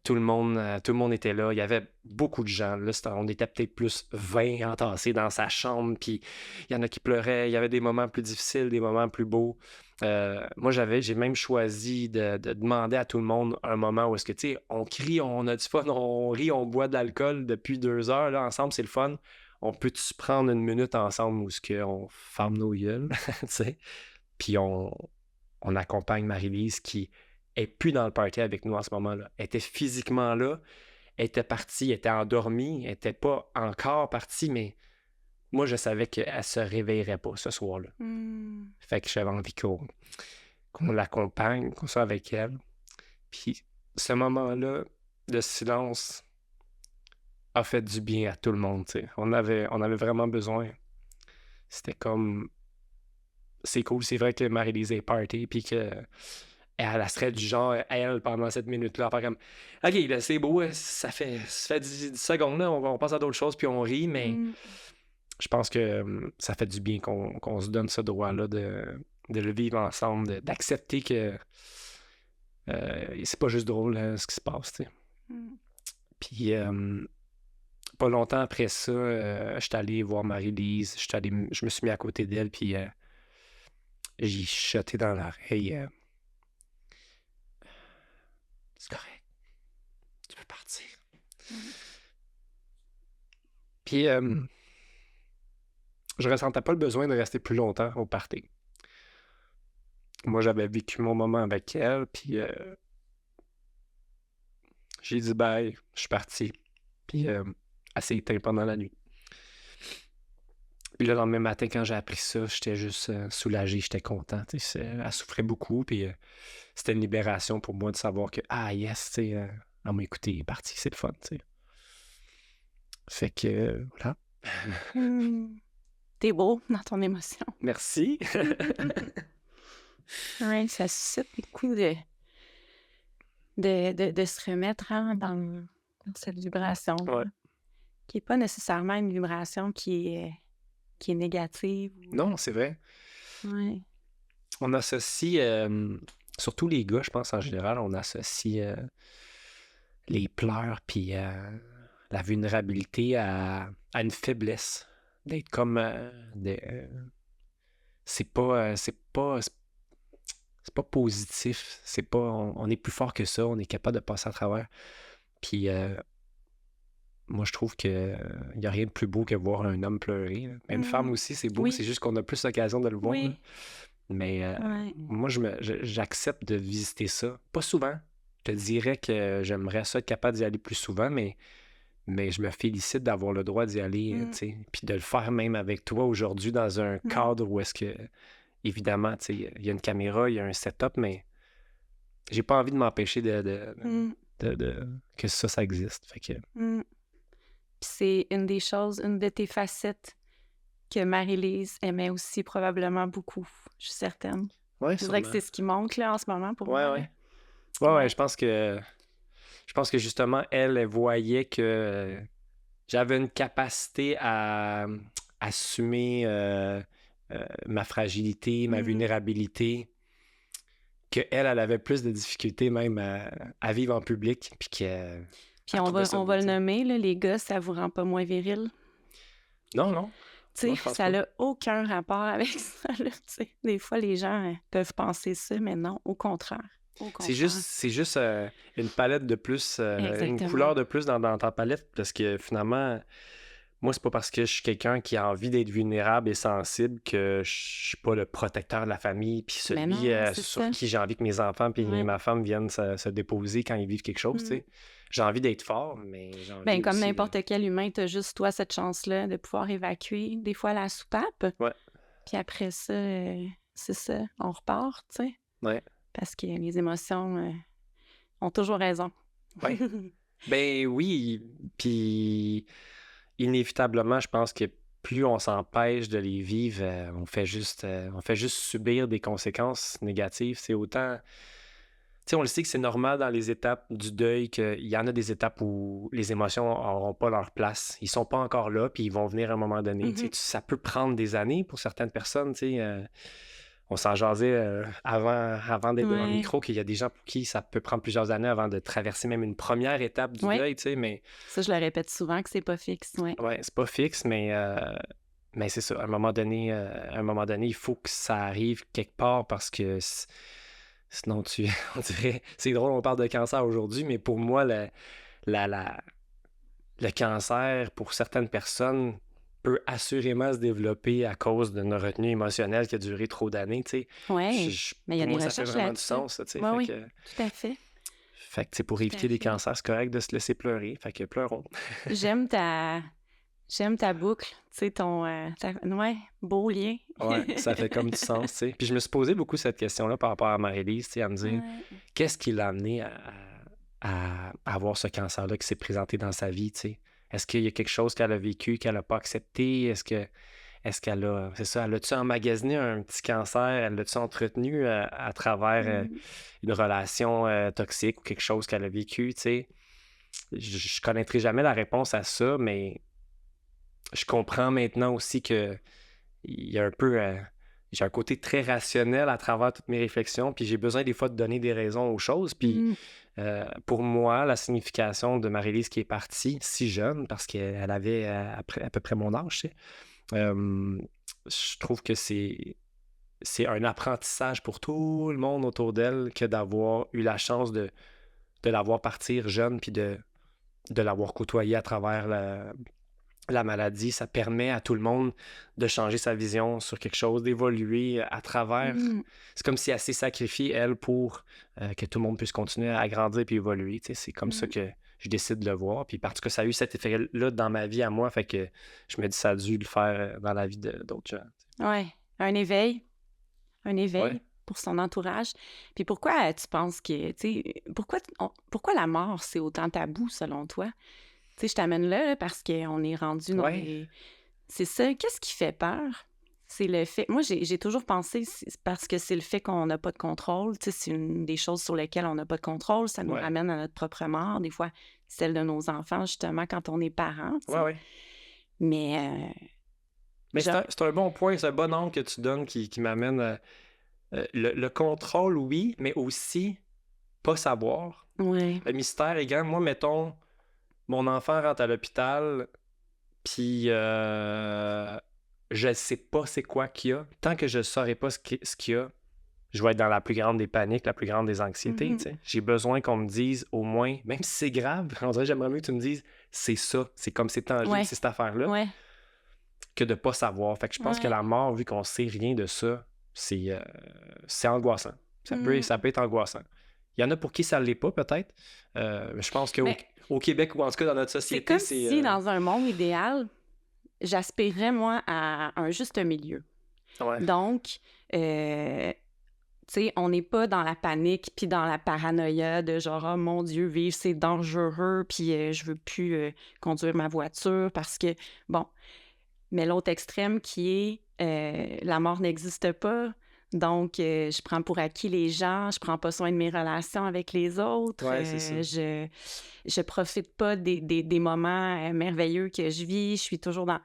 tout le monde était là. Il y avait beaucoup de gens. Là, on était peut-être plus 20 entassés dans sa chambre. Puis il y en a qui pleuraient. Il y avait des moments plus difficiles, des moments plus beaux. Moi, j'ai même choisi de demander à tout le monde un moment où est-ce que, tu sais, on crie, on a du fun, on rit, on boit de l'alcool depuis 2 heures. Là, ensemble, c'est le fun. On peut-tu se prendre une minute ensemble où est-ce qu'on ferme nos gueules, tu sais? Puis on accompagne Marie-Lise qui est plus dans le party avec nous en ce moment-là. Elle était physiquement là, elle était partie, elle était endormie, elle était pas encore partie, mais moi, je savais qu'elle se réveillerait pas ce soir-là. Hmm. Fait que j'avais envie qu'on l'accompagne, qu'on soit avec elle. Puis ce moment-là de silence a fait du bien à tout le monde, tu sais. On avait vraiment besoin. C'était comme... C'est cool, c'est vrai que Marie-Lise est party, puis que elle serait du genre, elle, pendant cette minute-là, faire comme OK, là, c'est beau, ça fait 10 secondes, là, on passe à d'autres choses, puis on rit, mais Hmm. je pense que ça fait du bien qu'on se donne ce droit-là de le vivre ensemble, d'accepter que c'est pas juste drôle ce qui se passe, tu sais. Hmm. Puis pas longtemps après ça, je suis allé voir Marie-Lise, je me suis mis à côté d'elle, puis j'ai chuchoté dans l'oreille. C'est correct. Tu peux partir. Puis, je ressentais pas le besoin de rester plus longtemps au party. Moi, j'avais vécu mon moment avec elle, puis j'ai dit bye, je suis parti. Puis, elle s'est éteinte pendant la nuit. Puis le lendemain matin, quand j'ai appris ça, j'étais juste soulagé, j'étais content. Elle souffrait beaucoup, puis c'était une libération pour moi de savoir que, ah yes, tu sais, elle m'a écouté, elle est partie, c'est le fun, tu sais. Fait que, voilà. Hmm. T'es beau dans ton émotion. Merci. Ouais, ça suscite des coups de se remettre hein, dans cette vibration. Ouais. qui est pas nécessairement une vibration qui est négative. Non, c'est vrai. Ouais. On associe, surtout les gars, je pense en général, on associe les pleurs puis la vulnérabilité à une faiblesse. D'être comme... c'est pas positif. C'est pas... On est plus fort que ça. On est capable de passer à travers. Puis moi, je trouve que il n'y a rien de plus beau que voir un homme pleurer. Là. Mais une femme aussi, c'est beau. Oui. C'est juste qu'on a plus l'occasion de le voir. Là. Oui. Mais Ouais. moi, j'accepte de visiter ça. Pas souvent. Je te dirais que j'aimerais ça être capable d'y aller plus souvent, mais je me félicite d'avoir le droit d'y aller, tu sais. Puis de le faire même avec toi aujourd'hui dans un cadre où est-ce que, évidemment, tu sais, il y a une caméra, il y a un setup, mais j'ai pas envie de m'empêcher que ça existe. Fait que... Puis c'est une de tes facettes que Marie-Lise aimait aussi probablement beaucoup, je suis certaine. Ouais, je dirais que c'est ce qui manque là, en ce moment pour moi. Ouais, je pense que justement, elle voyait que j'avais une capacité à assumer ma fragilité, ma vulnérabilité, qu'elle avait plus de difficultés même à vivre en public. Puis on va le nommer, là, les gars, ça vous rend pas moins viril? Non. Tu sais, ça n'a aucun rapport avec ça. Là, des fois, les gens peuvent penser ça, mais non, au contraire. C'est juste une palette de plus, une couleur de plus dans ta palette, parce que finalement, moi, c'est pas parce que je suis quelqu'un qui a envie d'être vulnérable et sensible que je suis pas le protecteur de la famille, puis celui sur qui j'ai envie que mes enfants puis ma femme viennent se déposer quand ils vivent quelque chose, tu sais. J'ai envie d'être fort, mais j'ai envie comme aussi n'importe quel humain, t'as juste toi cette chance-là de pouvoir évacuer des fois la soupape. Ouais. Puis après ça, c'est ça, on repart, tu sais. Ouais. Parce que les émotions ont toujours raison. Ouais. Ben oui, puis inévitablement, je pense que plus on s'empêche de les vivre, on fait juste subir des conséquences négatives. C'est autant... Tu sais, on le sait que c'est normal dans les étapes du deuil qu'il y en a des étapes où les émotions n'auront pas leur place. Ils sont pas encore là, puis ils vont venir à un moment donné. Tu sais, ça peut prendre des années pour certaines personnes, tu sais... On s'en jasait avant d'être dans le micro qu'il y a des gens pour qui ça peut prendre plusieurs années avant de traverser même une première étape du deuil, tu sais, mais... Ça, je le répète souvent que c'est pas fixe, Ouais, c'est pas fixe, mais c'est ça. À un moment donné, il faut que ça arrive quelque part parce que sinon, on dirait... C'est drôle, on parle de cancer aujourd'hui, mais pour moi, le cancer, pour certaines personnes... peut assurément se développer à cause d'une retenue émotionnelle qui a duré trop d'années, tu sais. Oui, mais il y a des recherches ça fait vraiment du sens, tu sais. Oui, tout à fait. Fait que, pour éviter des cancers, c'est correct de se laisser pleurer. Fait que pleurons. J'aime ta boucle, tu sais, beau lien. Ouais, ça fait comme du sens, tu sais. Puis je me suis posé beaucoup cette question-là par rapport à Marie-Lise, tu sais, à me dire, qu'est-ce qui l'a amené à avoir ce cancer-là qui s'est présenté dans sa vie, tu sais. Est-ce qu'il y a quelque chose qu'elle a vécu, qu'elle n'a pas accepté? Est-ce qu'elle a... C'est ça, elle a-tu emmagasiné un petit cancer? Elle l'a-tu entretenu à travers une relation toxique ou quelque chose qu'elle a vécu, tu sais? Je connaîtrai jamais la réponse à ça, mais je comprends maintenant aussi que il y a un peu... j'ai un côté très rationnel à travers toutes mes réflexions, puis j'ai besoin des fois de donner des raisons aux choses, puis... pour moi, la signification de Marie-Lise qui est partie si jeune, parce qu'elle avait à peu près mon âge, tu sais, je trouve que c'est un apprentissage pour tout le monde autour d'elle que d'avoir eu la chance de la voir partir jeune, puis de l'avoir côtoyée à travers la maladie. Ça permet à tout le monde de changer sa vision sur quelque chose, d'évoluer à travers... C'est comme si elle s'est sacrifiée, elle, pour que tout le monde puisse continuer à grandir puis évoluer. Tu sais, c'est comme ça que je décide de le voir. Puis parce que ça a eu cet effet-là dans ma vie à moi, fait que je me dis ça a dû le faire dans la vie d'autres gens. Oui, un éveil pour son entourage. Puis pourquoi tu penses que... Pourquoi la mort, c'est autant tabou, selon toi? Tu sais, je t'amène là parce qu'on est rendu dans les... C'est ça. Qu'est-ce qui fait peur? C'est le fait... Moi, j'ai toujours pensé, parce que c'est le fait qu'on n'a pas de contrôle. Tu sais, c'est une des choses sur lesquelles on n'a pas de contrôle. Ça nous ramène à notre propre mort. Des fois, celle de nos enfants, justement, quand on est parent. Oui. Mais c'est un bon point, c'est un bon angle que tu donnes qui m'amène le contrôle, oui, mais aussi pas savoir. Oui. Le mystère est grand. Moi, mettons, mon enfant rentre à l'hôpital, puis je sais pas c'est quoi qu'il y a. Tant que je saurai pas ce qu'il y a, je vais être dans la plus grande des paniques, la plus grande des anxiétés. Tu sais. J'ai besoin qu'on me dise au moins, même si c'est grave, on dirait j'aimerais mieux que tu me dises c'est ça, c'est comme c'est tangible, c'est cette affaire-là, que de pas savoir. Fait que je pense que la mort, vu qu'on sait rien de ça, c'est angoissant. Ça peut être angoissant. Il y en a pour qui ça ne l'est pas, peut-être. Je pense qu'au Québec, ou en tout cas dans notre société, c'est comme si, dans un monde idéal, j'aspirerais, moi, à un juste milieu. Ouais. Donc, tu sais, on n'est pas dans la panique puis dans la paranoïa de genre « Oh mon Dieu, vivre, c'est dangereux, puis je veux plus conduire ma voiture parce que... » Bon, mais l'autre extrême qui est la mort n'existe pas, donc je prends pour acquis les gens, je prends pas soin de mes relations avec les autres, c'est ça. je profite pas des moments merveilleux que je vis, je suis toujours dans...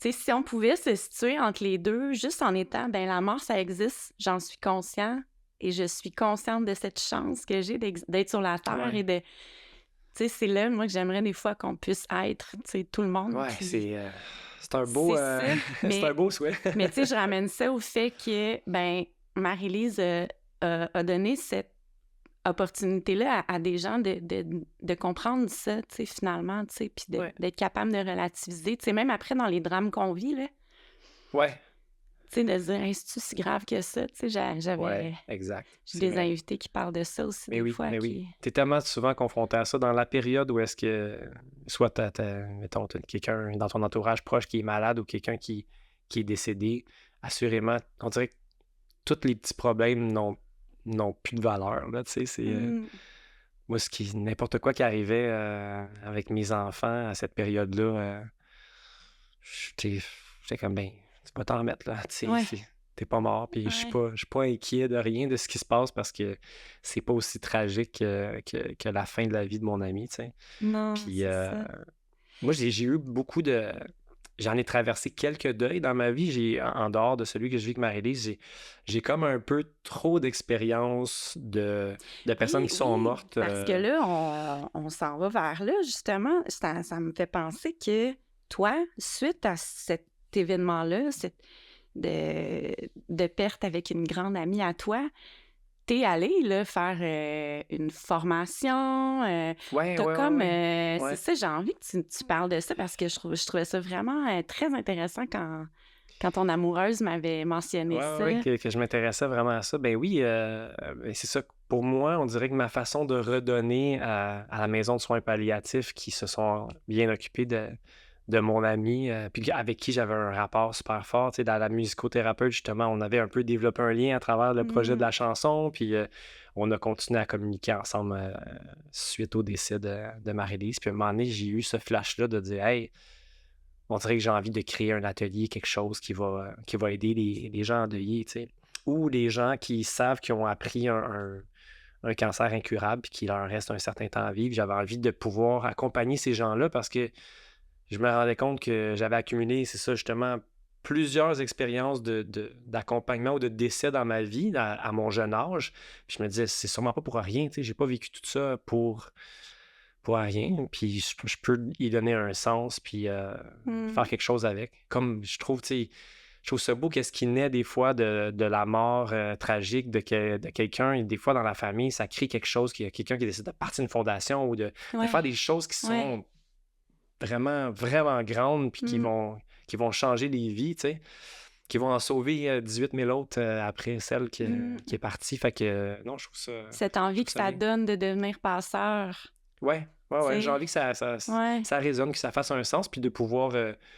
Tu sais, si on pouvait se situer entre les deux, juste en étant, ben la mort, ça existe, j'en suis conscient, et je suis consciente de cette chance que j'ai d'être sur la Terre et de... Tu sais, c'est là, moi, que j'aimerais des fois qu'on puisse être, tu sais, tout le monde. Ouais, c'est un beau... c'est un beau souhait. Mais tu sais, je ramène ça au fait que, ben, Marie-Lise a donné cette opportunité-là à des gens de comprendre ça, tu sais, finalement, tu sais, puis d'être capable de relativiser, tu sais, même après, dans les drames qu'on vit, là. Ouais. Tu sais, de se dire, est-ce si grave que ça? Tu sais, j'avais... Ouais, exact. J'ai des invités qui parlent de ça aussi, des fois. Oui. T'es tellement souvent confronté à ça dans la période où est-ce que, soit mettons, t'as quelqu'un dans ton entourage proche qui est malade ou quelqu'un qui est décédé, assurément, on dirait que tous les petits problèmes n'ont plus de valeur, là, tu sais, c'est... moi, n'importe quoi qui arrivait avec mes enfants à cette période-là, j'étais comme, ben, tu peux t'en remettre, là, tu sais, t'es pas mort, puis je suis pas inquiet de rien de ce qui se passe parce que c'est pas aussi tragique que la fin de la vie de mon ami, tu sais. Non, puis, c'est ça. Moi, j'ai eu beaucoup de... J'en ai traversé quelques deuils dans ma vie. En dehors de celui que je vis avec Marie-Lise, j'ai comme un peu trop d'expérience de personnes qui sont mortes. Parce que là, on s'en va vers là, justement. Ça me fait penser que toi, suite à cet événement-là, de perte avec une grande amie à toi, t'es allé là, faire une formation. C'est ça, j'ai envie que tu parles de ça parce que je trouvais ça vraiment très intéressant quand ton amoureuse m'avait mentionné ça. Oui, que je m'intéressais vraiment à ça. Ben oui, c'est ça. Pour moi, on dirait que ma façon de redonner à la maison de soins palliatifs qui se sont bien occupés de mon ami, puis avec qui j'avais un rapport super fort. Tu sais, dans la musicothérapeute, justement, on avait un peu développé un lien à travers le projet de la chanson, puis on a continué à communiquer ensemble suite au décès de Marie-Lise. Puis à un moment donné, j'ai eu ce flash-là de dire « Hey, on dirait que j'ai envie de créer un atelier, quelque chose qui va aider les gens endeuillés, tu sais. Ou les gens qui savent qu'ils ont appris un cancer incurable puis qu'il leur reste un certain temps à vivre. J'avais envie de pouvoir accompagner ces gens-là parce que je me rendais compte que j'avais accumulé, c'est ça justement, plusieurs expériences d'accompagnement ou de décès dans ma vie à mon jeune âge. Puis je me disais, c'est sûrement pas pour rien, tu sais, j'ai pas vécu tout ça pour rien. Puis je peux y donner un sens puis faire quelque chose avec. Comme je trouve, tu sais, je trouve ça beau qu'est-ce qui naît des fois de la mort tragique de quelqu'un. Et des fois, dans la famille, ça crée quelque chose, qu'il y a quelqu'un qui décide de partir d'une fondation ou de faire des choses qui sont vraiment, vraiment grandes puis qui vont changer des vies, tu sais, qui vont en sauver 18 000 autres après celle qui est partie. Fait que, non, je trouve ça... Cette envie que ça donne de devenir passeur. Ouais. J'ai envie que ça résonne, que ça fasse un sens, puis de pouvoir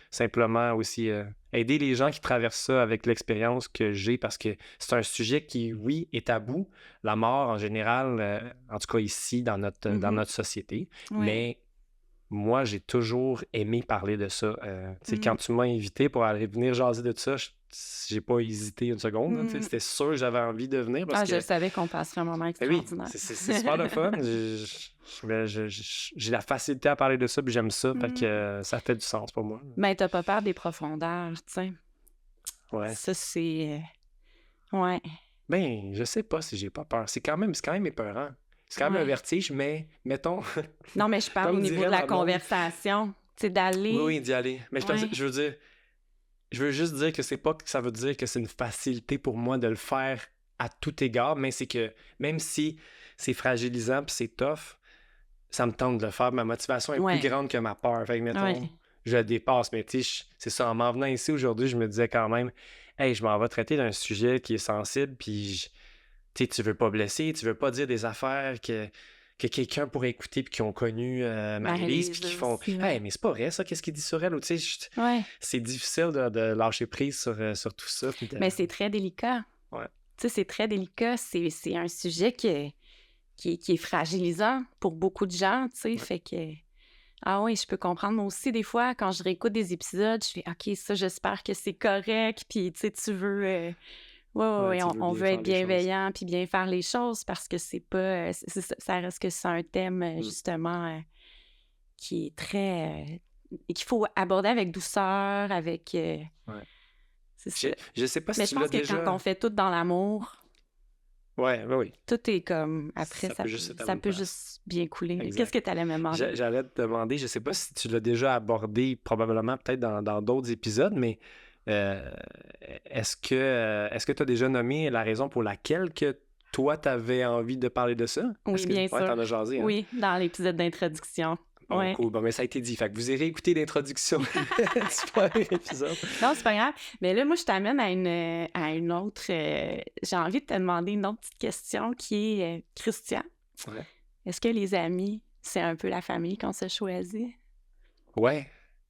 simplement aussi aider les gens qui traversent ça avec l'expérience que j'ai, parce que c'est un sujet qui, oui, est tabou, la mort en général, en tout cas ici, dans notre société, mais moi, j'ai toujours aimé parler de ça. Quand tu m'as invité pour aller venir jaser de ça, j'ai pas hésité une seconde. Là, c'était sûr que j'avais envie de venir parce je que... savais qu'on passerait un moment extraordinaire. Oui, c'est super le fun. J'ai la facilité à parler de ça, puis j'aime ça, fait que ça fait du sens pour moi. Ben, t'as pas peur des profondeurs, tu sais. Ouais. Ça, c'est... Ouais. Ben, je sais pas si j'ai pas peur. C'est quand même épeurant. C'est quand même un vertige, mais mettons... Non, mais je parle au niveau de la conversation. Tu sais, d'aller... Oui, d'y aller. Mais je veux dire... Je veux juste dire que c'est pas que ça veut dire que c'est une facilité pour moi de le faire à tout égard, mais c'est que même si c'est fragilisant puis c'est tough, ça me tente de le faire. Ma motivation est plus grande que ma peur. Fait que, mettons, je le dépasse. Mais tu sais, c'est ça, en m'en venant ici aujourd'hui, je me disais quand même, hey, je m'en vais traiter d'un sujet qui est sensible, puis tu veux pas blesser, tu veux pas dire des affaires que quelqu'un pourrait écouter puis qui ont connu Marie-Lise puis qui font « Hey, mais c'est pas vrai ça, qu'est-ce qu'il dit sur elle? » C'est difficile de lâcher prise sur tout ça. Mais c'est très délicat. Ouais. Tu sais, c'est très délicat. C'est un sujet qui est fragilisant pour beaucoup de gens, tu sais, fait que... Ah oui, je peux comprendre. Moi aussi, des fois, quand je réécoute des épisodes, je fais « OK, ça, j'espère que c'est correct. » Puis, tu sais, tu veux... on veut être bienveillant puis bien faire les choses parce que c'est pas... ça reste que c'est un thème, justement, qui est très... qu'il faut aborder avec douceur, avec... c'est ça. Je sais pas si Mais tu je l'as pense que déjà... quand on fait tout dans l'amour... Oui. Tout est comme... Après, ça peut juste bien couler. Exact. Qu'est-ce que tu allais me demander? J'allais te demander, je sais pas si tu l'as déjà abordé, probablement peut-être dans d'autres épisodes, mais est-ce que tu as déjà nommé la raison pour laquelle que toi, tu avais envie de parler de ça? Oui, bien sûr. T'en as jasé, hein? Oui, dans l'épisode d'introduction. Bon, cool. Bon, mais ça a été dit. Fait que vous irez écouter l'introduction du premier épisode. Non, c'est pas grave. Mais là, moi, je t'amène à une autre... j'ai envie de te demander une autre petite question qui est Christian. Ouais. Est-ce que les amis, c'est un peu la famille qu'on se choisit? Ouais,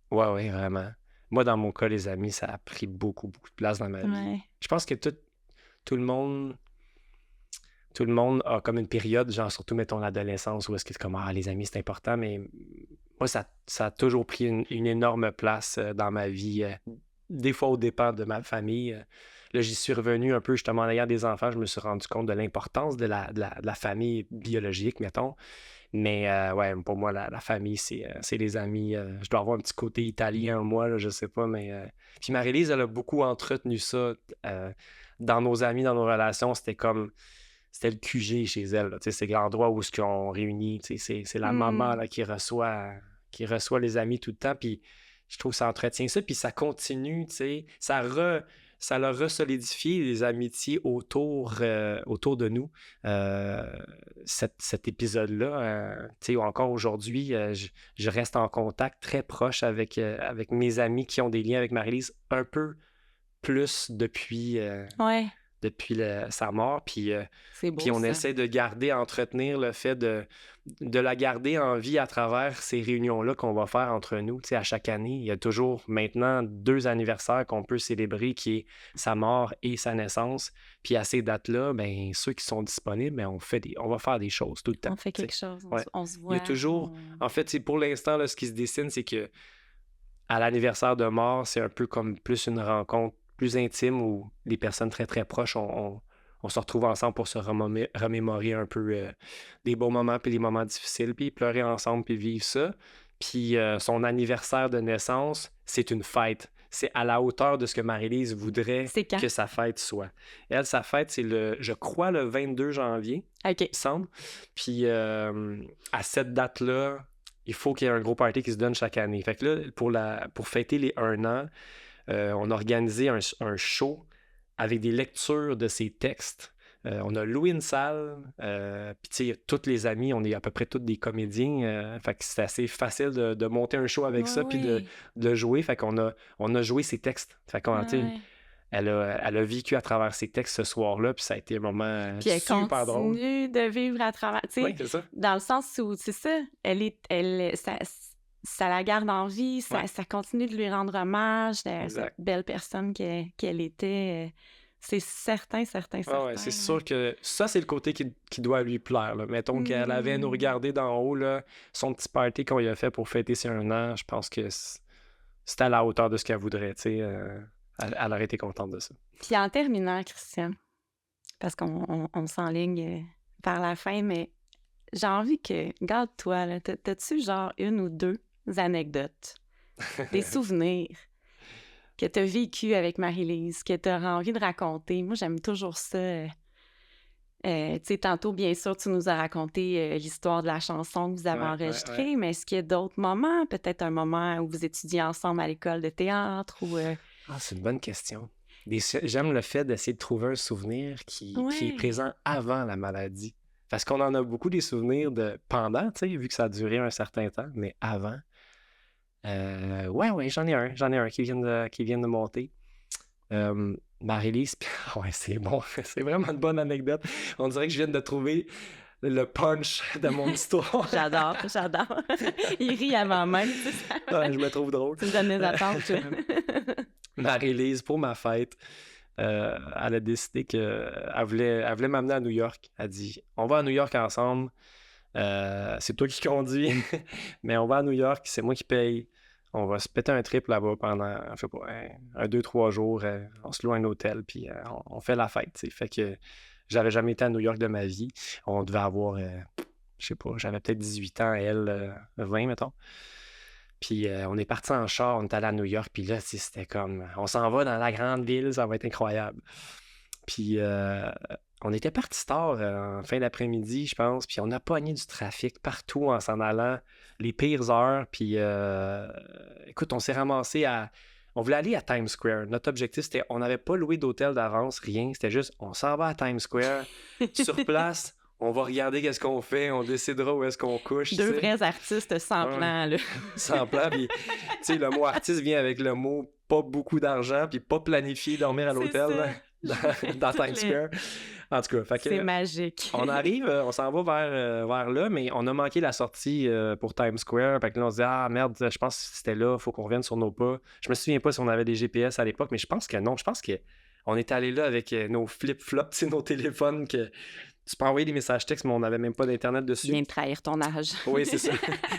vraiment. Moi, dans mon cas, les amis, ça a pris beaucoup de place dans ma vie. Je pense que tout le monde a comme une période, genre surtout, mettons, l'adolescence, où est-ce que c'est comme, les amis, c'est important, mais moi, ça a toujours pris une énorme place dans ma vie, des fois au dépend de ma famille. Là, j'y suis revenu un peu, justement, en ayant des enfants, je me suis rendu compte de l'importance de la famille biologique, mettons. Mais pour moi, la famille, c'est les amis. Je dois avoir un petit côté italien en moi, là, je sais pas, mais... Puis Marie-Lise, elle a beaucoup entretenu ça dans nos amis, dans nos relations. C'était le QG chez elle. C'est l'endroit où on réunit. C'est la maman là, qui reçoit les amis tout le temps. Puis je trouve que ça entretient ça. Puis ça continue. Ça l'a resolidifié les amitiés autour de nous. Cet épisode-là, encore aujourd'hui, je reste en contact très proche avec mes amis qui ont des liens avec Marie-Lise un peu plus depuis sa mort, puis on essaie de entretenir le fait de la garder en vie à travers ces réunions-là qu'on va faire entre nous. Tu sais, à chaque année, il y a toujours maintenant 2 anniversaires qu'on peut célébrer, qui est sa mort et sa naissance. Puis à ces dates-là, ben ceux qui sont disponibles, ben, on va faire des choses tout le temps. On fait quelque chose, on se voit. Il y a toujours... En fait, pour l'instant, là, ce qui se dessine, c'est que à l'anniversaire de mort, c'est un peu comme plus une rencontre plus intime où les personnes très, très proches, on se retrouve ensemble pour se remémorer un peu des beaux moments puis des moments difficiles, puis pleurer ensemble puis vivre ça. Puis son anniversaire de naissance, c'est une fête. C'est à la hauteur de ce que Marie-Lise voudrait que sa fête soit. Elle, sa fête, c'est je crois, le 22 janvier, il me semble. Puis à cette date-là, il faut qu'il y ait un gros party qui se donne chaque année. Fait que là, pour fêter les 1 an, on a organisé un show avec des lectures de ses textes. On a loué une salle, puis tu sais, tous les amis, on est à peu près tous des comédiens, fait que c'est assez facile de monter un show avec ça, puis de jouer. Fait qu'on a joué ses textes. Fait qu'on, elle a vécu à travers ses textes ce soir-là, puis ça a été un moment super drôle. Puis elle continue de vivre à travers, tu sais, oui, c'est ça. Dans le sens où, c'est ça, ça la garde en vie, ça continue de lui rendre hommage, cette belle personne qu'elle était. C'est certain. C'est sûr que ça, c'est le côté qui doit lui plaire. Là. Mettons qu'elle avait à nous regarder d'en haut, là, son petit party qu'on lui a fait pour fêter ses 1 an, je pense que c'était à la hauteur de ce qu'elle voudrait. Elle Elle aurait été contente de ça. Puis en terminant, Christian, parce qu'on s'enligne vers la fin, mais j'ai envie que, garde-toi, là, t'as-tu genre une ou deux anecdotes, des souvenirs que t'as vécu avec Marie-Lise, que t'auras envie de raconter? Moi, j'aime toujours ça. Tu sais, tantôt, bien sûr, tu nous as raconté l'histoire de la chanson que vous avez enregistrée, mais est-ce qu'il y a d'autres moments? Peut-être un moment où vous étudiez ensemble à l'école de théâtre ou... Ah, c'est une bonne question. J'aime le fait d'essayer de trouver un souvenir qui est présent avant la maladie. Parce qu'on en a beaucoup des souvenirs de pendant, tu sais, vu que ça a duré un certain temps, mais avant. Ouais, j'en ai un qui vient de monter. Marie-Lise, ouais, c'est bon, c'est vraiment une bonne anecdote. On dirait que je viens de trouver le punch de mon histoire. J'adore. Il rit avant même. Ouais, je me trouve drôle. Tu me donnes des attentes. Marie-Lise, pour ma fête, elle a décidé qu'elle voulait m'amener à New York. Elle dit, on va à New York ensemble. C'est toi qui conduis, mais on va à New York, c'est moi qui paye. On va se péter un trip là-bas pendant, je sais pas, 2-3 jours. On se loue un hôtel, puis on fait la fête. T'sais. Fait que j'avais jamais été à New York de ma vie. On devait avoir, je sais pas, j'avais peut-être 18 ans, elle, 20, mettons. Puis on est parti en char, on est allé à New York, puis là, c'était comme, on s'en va dans la grande ville, ça va être incroyable. Puis on était parti tard en fin d'après-midi, je pense, puis on a pogné du trafic partout en s'en allant, les pires heures, puis écoute, on s'est ramassé on voulait aller à Times Square. Notre objectif, c'était, on n'avait pas loué d'hôtel d'avance, rien, c'était juste, on s'en va à Times Square, sur place, on va regarder qu'est-ce qu'on fait, on décidera où est-ce qu'on couche. Deux vrais artistes sans plan, là. Sans plan, puis tu sais, le mot artiste vient avec le mot pas beaucoup d'argent, puis pas planifié dormir à l'hôtel dans Times Square. En tout cas, fait que, c'est magique. On arrive, on s'en va vers là, mais on a manqué la sortie pour Times Square. Fait que là, on se dit, ah merde, je pense que c'était là, faut qu'on revienne sur nos pas. Je me souviens pas si on avait des GPS à l'époque, mais je pense que non. Je pense qu'on est allé là avec nos flip-flops, nos téléphones que tu peux envoyer des messages textes, mais on n'avait même pas d'Internet dessus. Tu viens de trahir ton âge. Oui, c'est ça.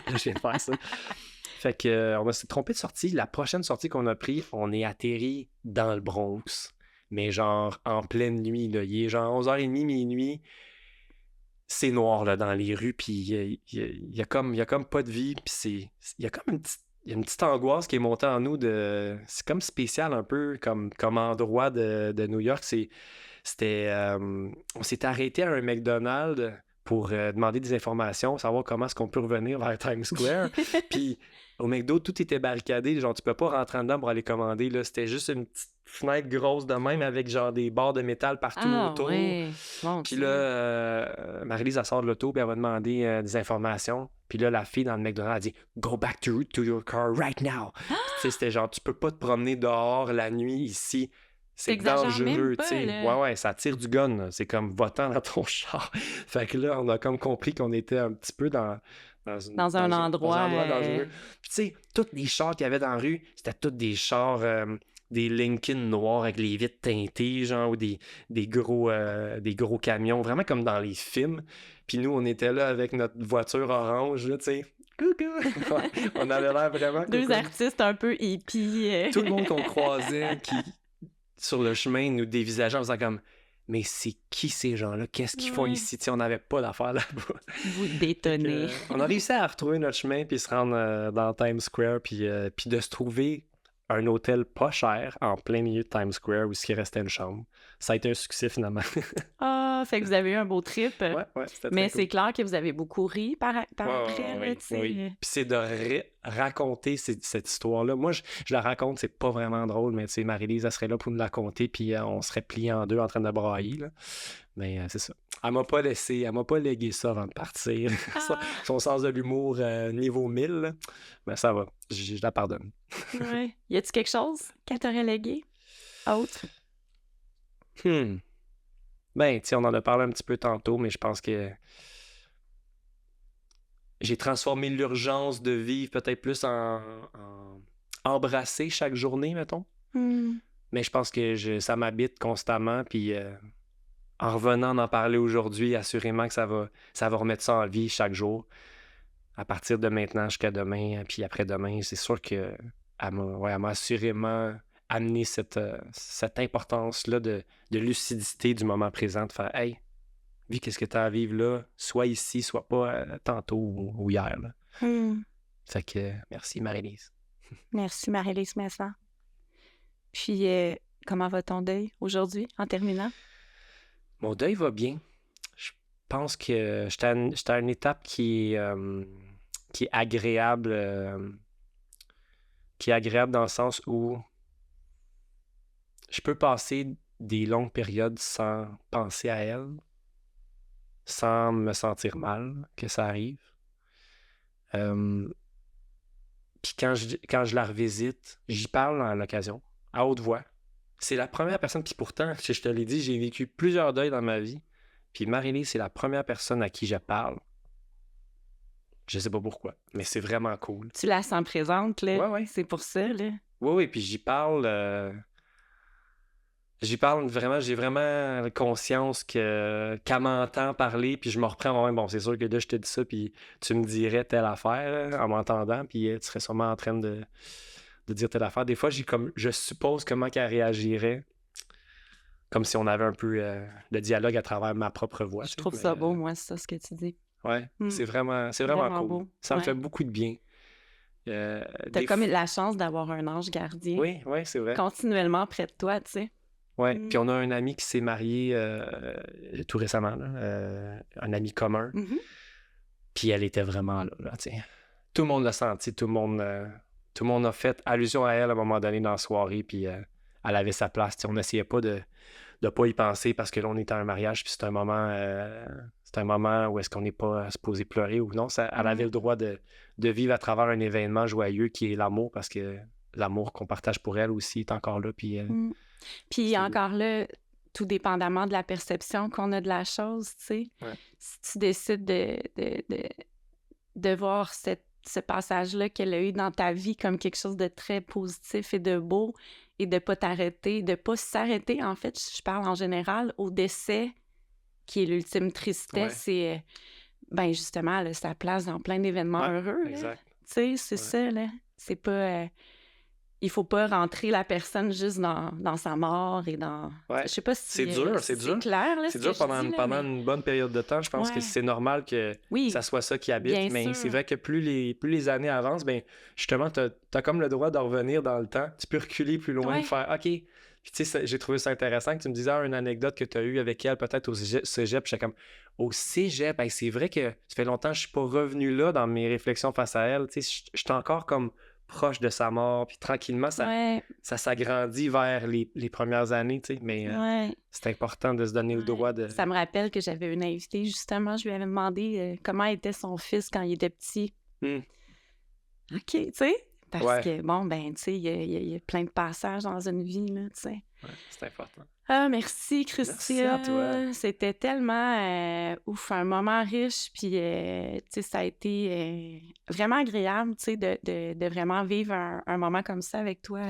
Je viens de faire ça. Fait que on s'est trompé de sortie. La prochaine sortie qu'on a prise, on est atterri dans le Bronx. Mais genre en pleine nuit, là. Il est genre 11h30, minuit. C'est noir là, dans les rues, puis il y a comme pas de vie, puis il y a comme une petite angoisse qui est montée en nous. C'est comme spécial un peu, comme endroit de New York. On s'était arrêté à un McDonald's pour demander des informations, savoir comment est-ce qu'on peut revenir vers Times Square. Puis au McDo, tout était barricadé. Genre, tu peux pas rentrer dedans pour aller commander. Là. C'était juste une petite fenêtre grosse de même avec genre des barres de métal partout autour. Ouais. Bon, puis là, Marie-Lise, elle sort de l'auto puis elle va demander des informations. Puis là, la fille dans le McDonald's, elle dit « Go back to your car right now! » Tu sais, c'était genre, tu peux pas te promener dehors la nuit ici. C'est dangereux, tu sais. Ouais, ça tire du gun. Là. C'est comme votant dans ton char. Fait que là, on a comme compris qu'on était un petit peu dans un endroit dangereux. Puis tu sais, tous les chars qu'il y avait dans la rue, c'était tous des chars, des Lincoln noirs avec les vitres teintées, genre, ou des gros camions, vraiment comme dans les films. Puis nous, on était là avec notre voiture orange, là, tu sais. Coucou! On avait l'air vraiment... Deux artistes un peu hippies. Tout le monde qu'on croisait qui... sur le chemin, nous dévisageant en faisant comme « Mais c'est qui ces gens-là? Qu'est-ce qu'ils font ici? » Tu sais, on n'avait pas d'affaires là-bas. Vous détonnez. On a réussi à retrouver notre chemin puis se rendre dans Times Square puis de se trouver un hôtel pas cher en plein milieu de Times Square où il restait une chambre. Ça a été un succès finalement. Fait que vous avez eu un beau trip. Ouais, c'était très mais cool. c'est clair que vous avez beaucoup ri par après. Oui. Puis c'est de raconter cette histoire-là. Moi, je la raconte, c'est pas vraiment drôle, mais tu sais, Marie-Lise, elle serait là pour nous la conter, puis on serait pliés en deux en train de brailler. Là. Mais c'est ça. Elle m'a pas légué ça avant de partir. Son sens de l'humour niveau 1000, là. Ben ça va, je la pardonne. Ouais. Y a-tu quelque chose qu'elle t'aurait légué? Autre? Ben, tu sais, on en a parlé un petit peu tantôt, mais je pense que j'ai transformé l'urgence de vivre peut-être plus en embrasser chaque journée, mettons. Mais je pense que ça m'habite constamment, puis en revenant d'en parler aujourd'hui, assurément que ça va remettre ça en vie chaque jour. À partir de maintenant jusqu'à demain, puis après-demain, c'est sûr que elle m'a assurément amener cette importance-là de lucidité du moment présent, de faire « Hey, vis qu'est-ce que tu as à vivre là, soit ici, soit pas tantôt ou hier. » Fait que merci Marie-Lise. Merci Marie-Lise Meslan. Puis, comment va ton deuil aujourd'hui, en terminant? Mon deuil va bien. Je pense que j'étais à une étape qui est agréable. Qui est agréable dans le sens où je peux passer des longues périodes sans penser à elle, sans me sentir mal que ça arrive. Puis quand je la revisite, j'y parle à l'occasion, à haute voix. C'est la première personne, puis pourtant, je te l'ai dit, j'ai vécu plusieurs deuils dans ma vie. Puis Marie-Lise, c'est la première personne à qui je parle. Je sais pas pourquoi, mais c'est vraiment cool. Tu la sens présente, là. Ouais. C'est pour ça, là. Oui, puis j'y parle vraiment, j'ai vraiment conscience qu'elle m'entend parler, puis je me reprends, ouais, bon, c'est sûr que là, je te dis ça, puis tu me dirais telle affaire là, en m'entendant, puis tu serais sûrement en train de dire telle affaire. Des fois, je suppose comment qu'elle réagirait, comme si on avait un peu de dialogue à travers ma propre voix. Je trouve ça beau, moi, c'est ça ce que tu dis. Ouais, c'est vraiment cool. Beau. Ça me fait beaucoup de bien. T'as comme la chance d'avoir un ange gardien. Oui, c'est vrai. Continuellement près de toi, tu sais. Oui, puis on a un ami qui s'est marié tout récemment, là, un ami commun. Puis elle était vraiment là, tu sais. Tout le monde l'a senti, tout le monde a fait allusion à elle à un moment donné dans la soirée, puis elle avait sa place. T'sais, on n'essayait pas de pas y penser parce que là, on était à un mariage, puis c'est un moment où est-ce qu'on n'est pas supposé pleurer ou non. Elle avait le droit de vivre à travers un événement joyeux qui est l'amour, parce que l'amour qu'on partage pour elle aussi est encore là, puis... Puis encore là, tout dépendamment de la perception qu'on a de la chose, tu sais. Ouais. Si tu décides de voir ce passage-là qu'elle a eu dans ta vie comme quelque chose de très positif et de beau, et de pas t'arrêter, de pas s'arrêter, en fait, je parle en général, au décès, qui est l'ultime tristesse, c'est, justement, là, sa place dans plein d'événements heureux. Exact. Tu sais, c'est ça, là. C'est pas... il faut pas rentrer la personne juste dans sa mort et dans... Ouais. Je sais pas si... C'est dur. C'est clair, là, c'est dur pendant une bonne période de temps. Je pense que c'est normal que ça soit ça qui habite. Mais sûr. C'est vrai que plus les années avancent, justement, t'as comme le droit de revenir dans le temps. Tu peux reculer plus loin, faire « OK ». Puis tu sais, j'ai trouvé ça intéressant que tu me disais une anecdote que tu as eue avec elle, peut-être au cégep. J'étais comme « Au cégep, c'est vrai que ça fait longtemps que je suis pas revenu là dans mes réflexions face à elle. » Tu sais, je suis encore comme... proche de sa mort, puis tranquillement, ça s'agrandit vers les premières années, tu sais, mais c'est important de se donner le droit de... Ça me rappelle que j'avais une invitée, justement, je lui avais demandé comment était son fils quand il était petit. OK, tu sais, parce que, tu sais, il y a plein de passages dans une vie, là, tu sais. Ouais, c'est important. Ah, merci, Christian. Merci à toi. C'était tellement un moment riche, puis tu sais, ça a été vraiment agréable, tu sais, de vraiment vivre un moment comme ça avec toi.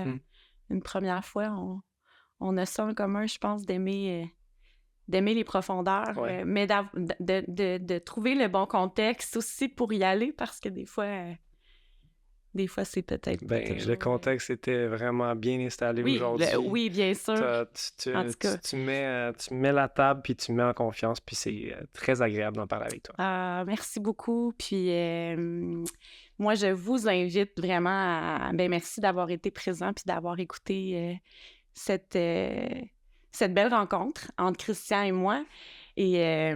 Une première fois, on a ça en commun, je pense, d'aimer les profondeurs, mais de trouver le bon contexte aussi pour y aller, parce que des fois, c'est peut-être... le contexte était vraiment bien installé aujourd'hui. Oui, bien sûr. En tout cas. Tu mets la table, puis tu me mets en confiance, puis c'est très agréable d'en parler avec toi. Merci beaucoup. Puis moi, je vous invite vraiment à... merci d'avoir été présent, puis d'avoir écouté cette belle rencontre entre Christian et moi. Et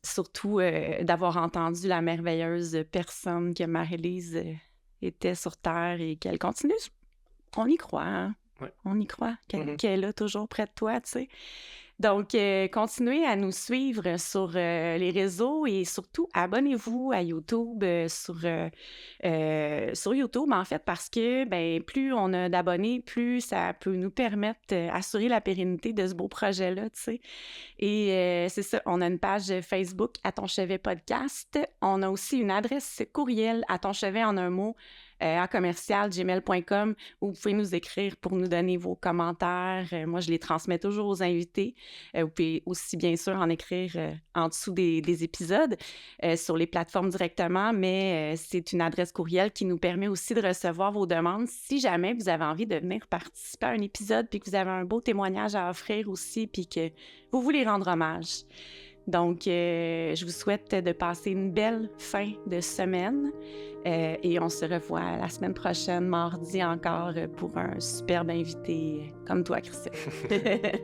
surtout, d'avoir entendu la merveilleuse personne que Marie-Lise... était sur Terre et qu'elle continue. On y croit, hein? Ouais. On y croit qu'elle est là toujours près de toi, tu sais. Donc, continuez à nous suivre sur les réseaux et surtout, abonnez-vous à YouTube, sur YouTube, en fait, parce que, plus on a d'abonnés, plus ça peut nous permettre d'assurer la pérennité de ce beau projet-là, tu sais. Et c'est ça, on a une page Facebook, À ton chevet podcast. On a aussi une adresse courriel, à ton chevet en un mot, à commercial@gmail.com, où vous pouvez nous écrire pour nous donner vos commentaires. Moi, je les transmets toujours aux invités. Vous pouvez aussi, bien sûr, en écrire en dessous des épisodes sur les plateformes directement, mais c'est une adresse courriel qui nous permet aussi de recevoir vos demandes. Si jamais vous avez envie de venir participer à un épisode puis que vous avez un beau témoignage à offrir aussi puis que vous voulez rendre hommage. Donc, je vous souhaite de passer une belle fin de semaine et on se revoit la semaine prochaine, mardi encore, pour un superbe invité comme toi, Christelle.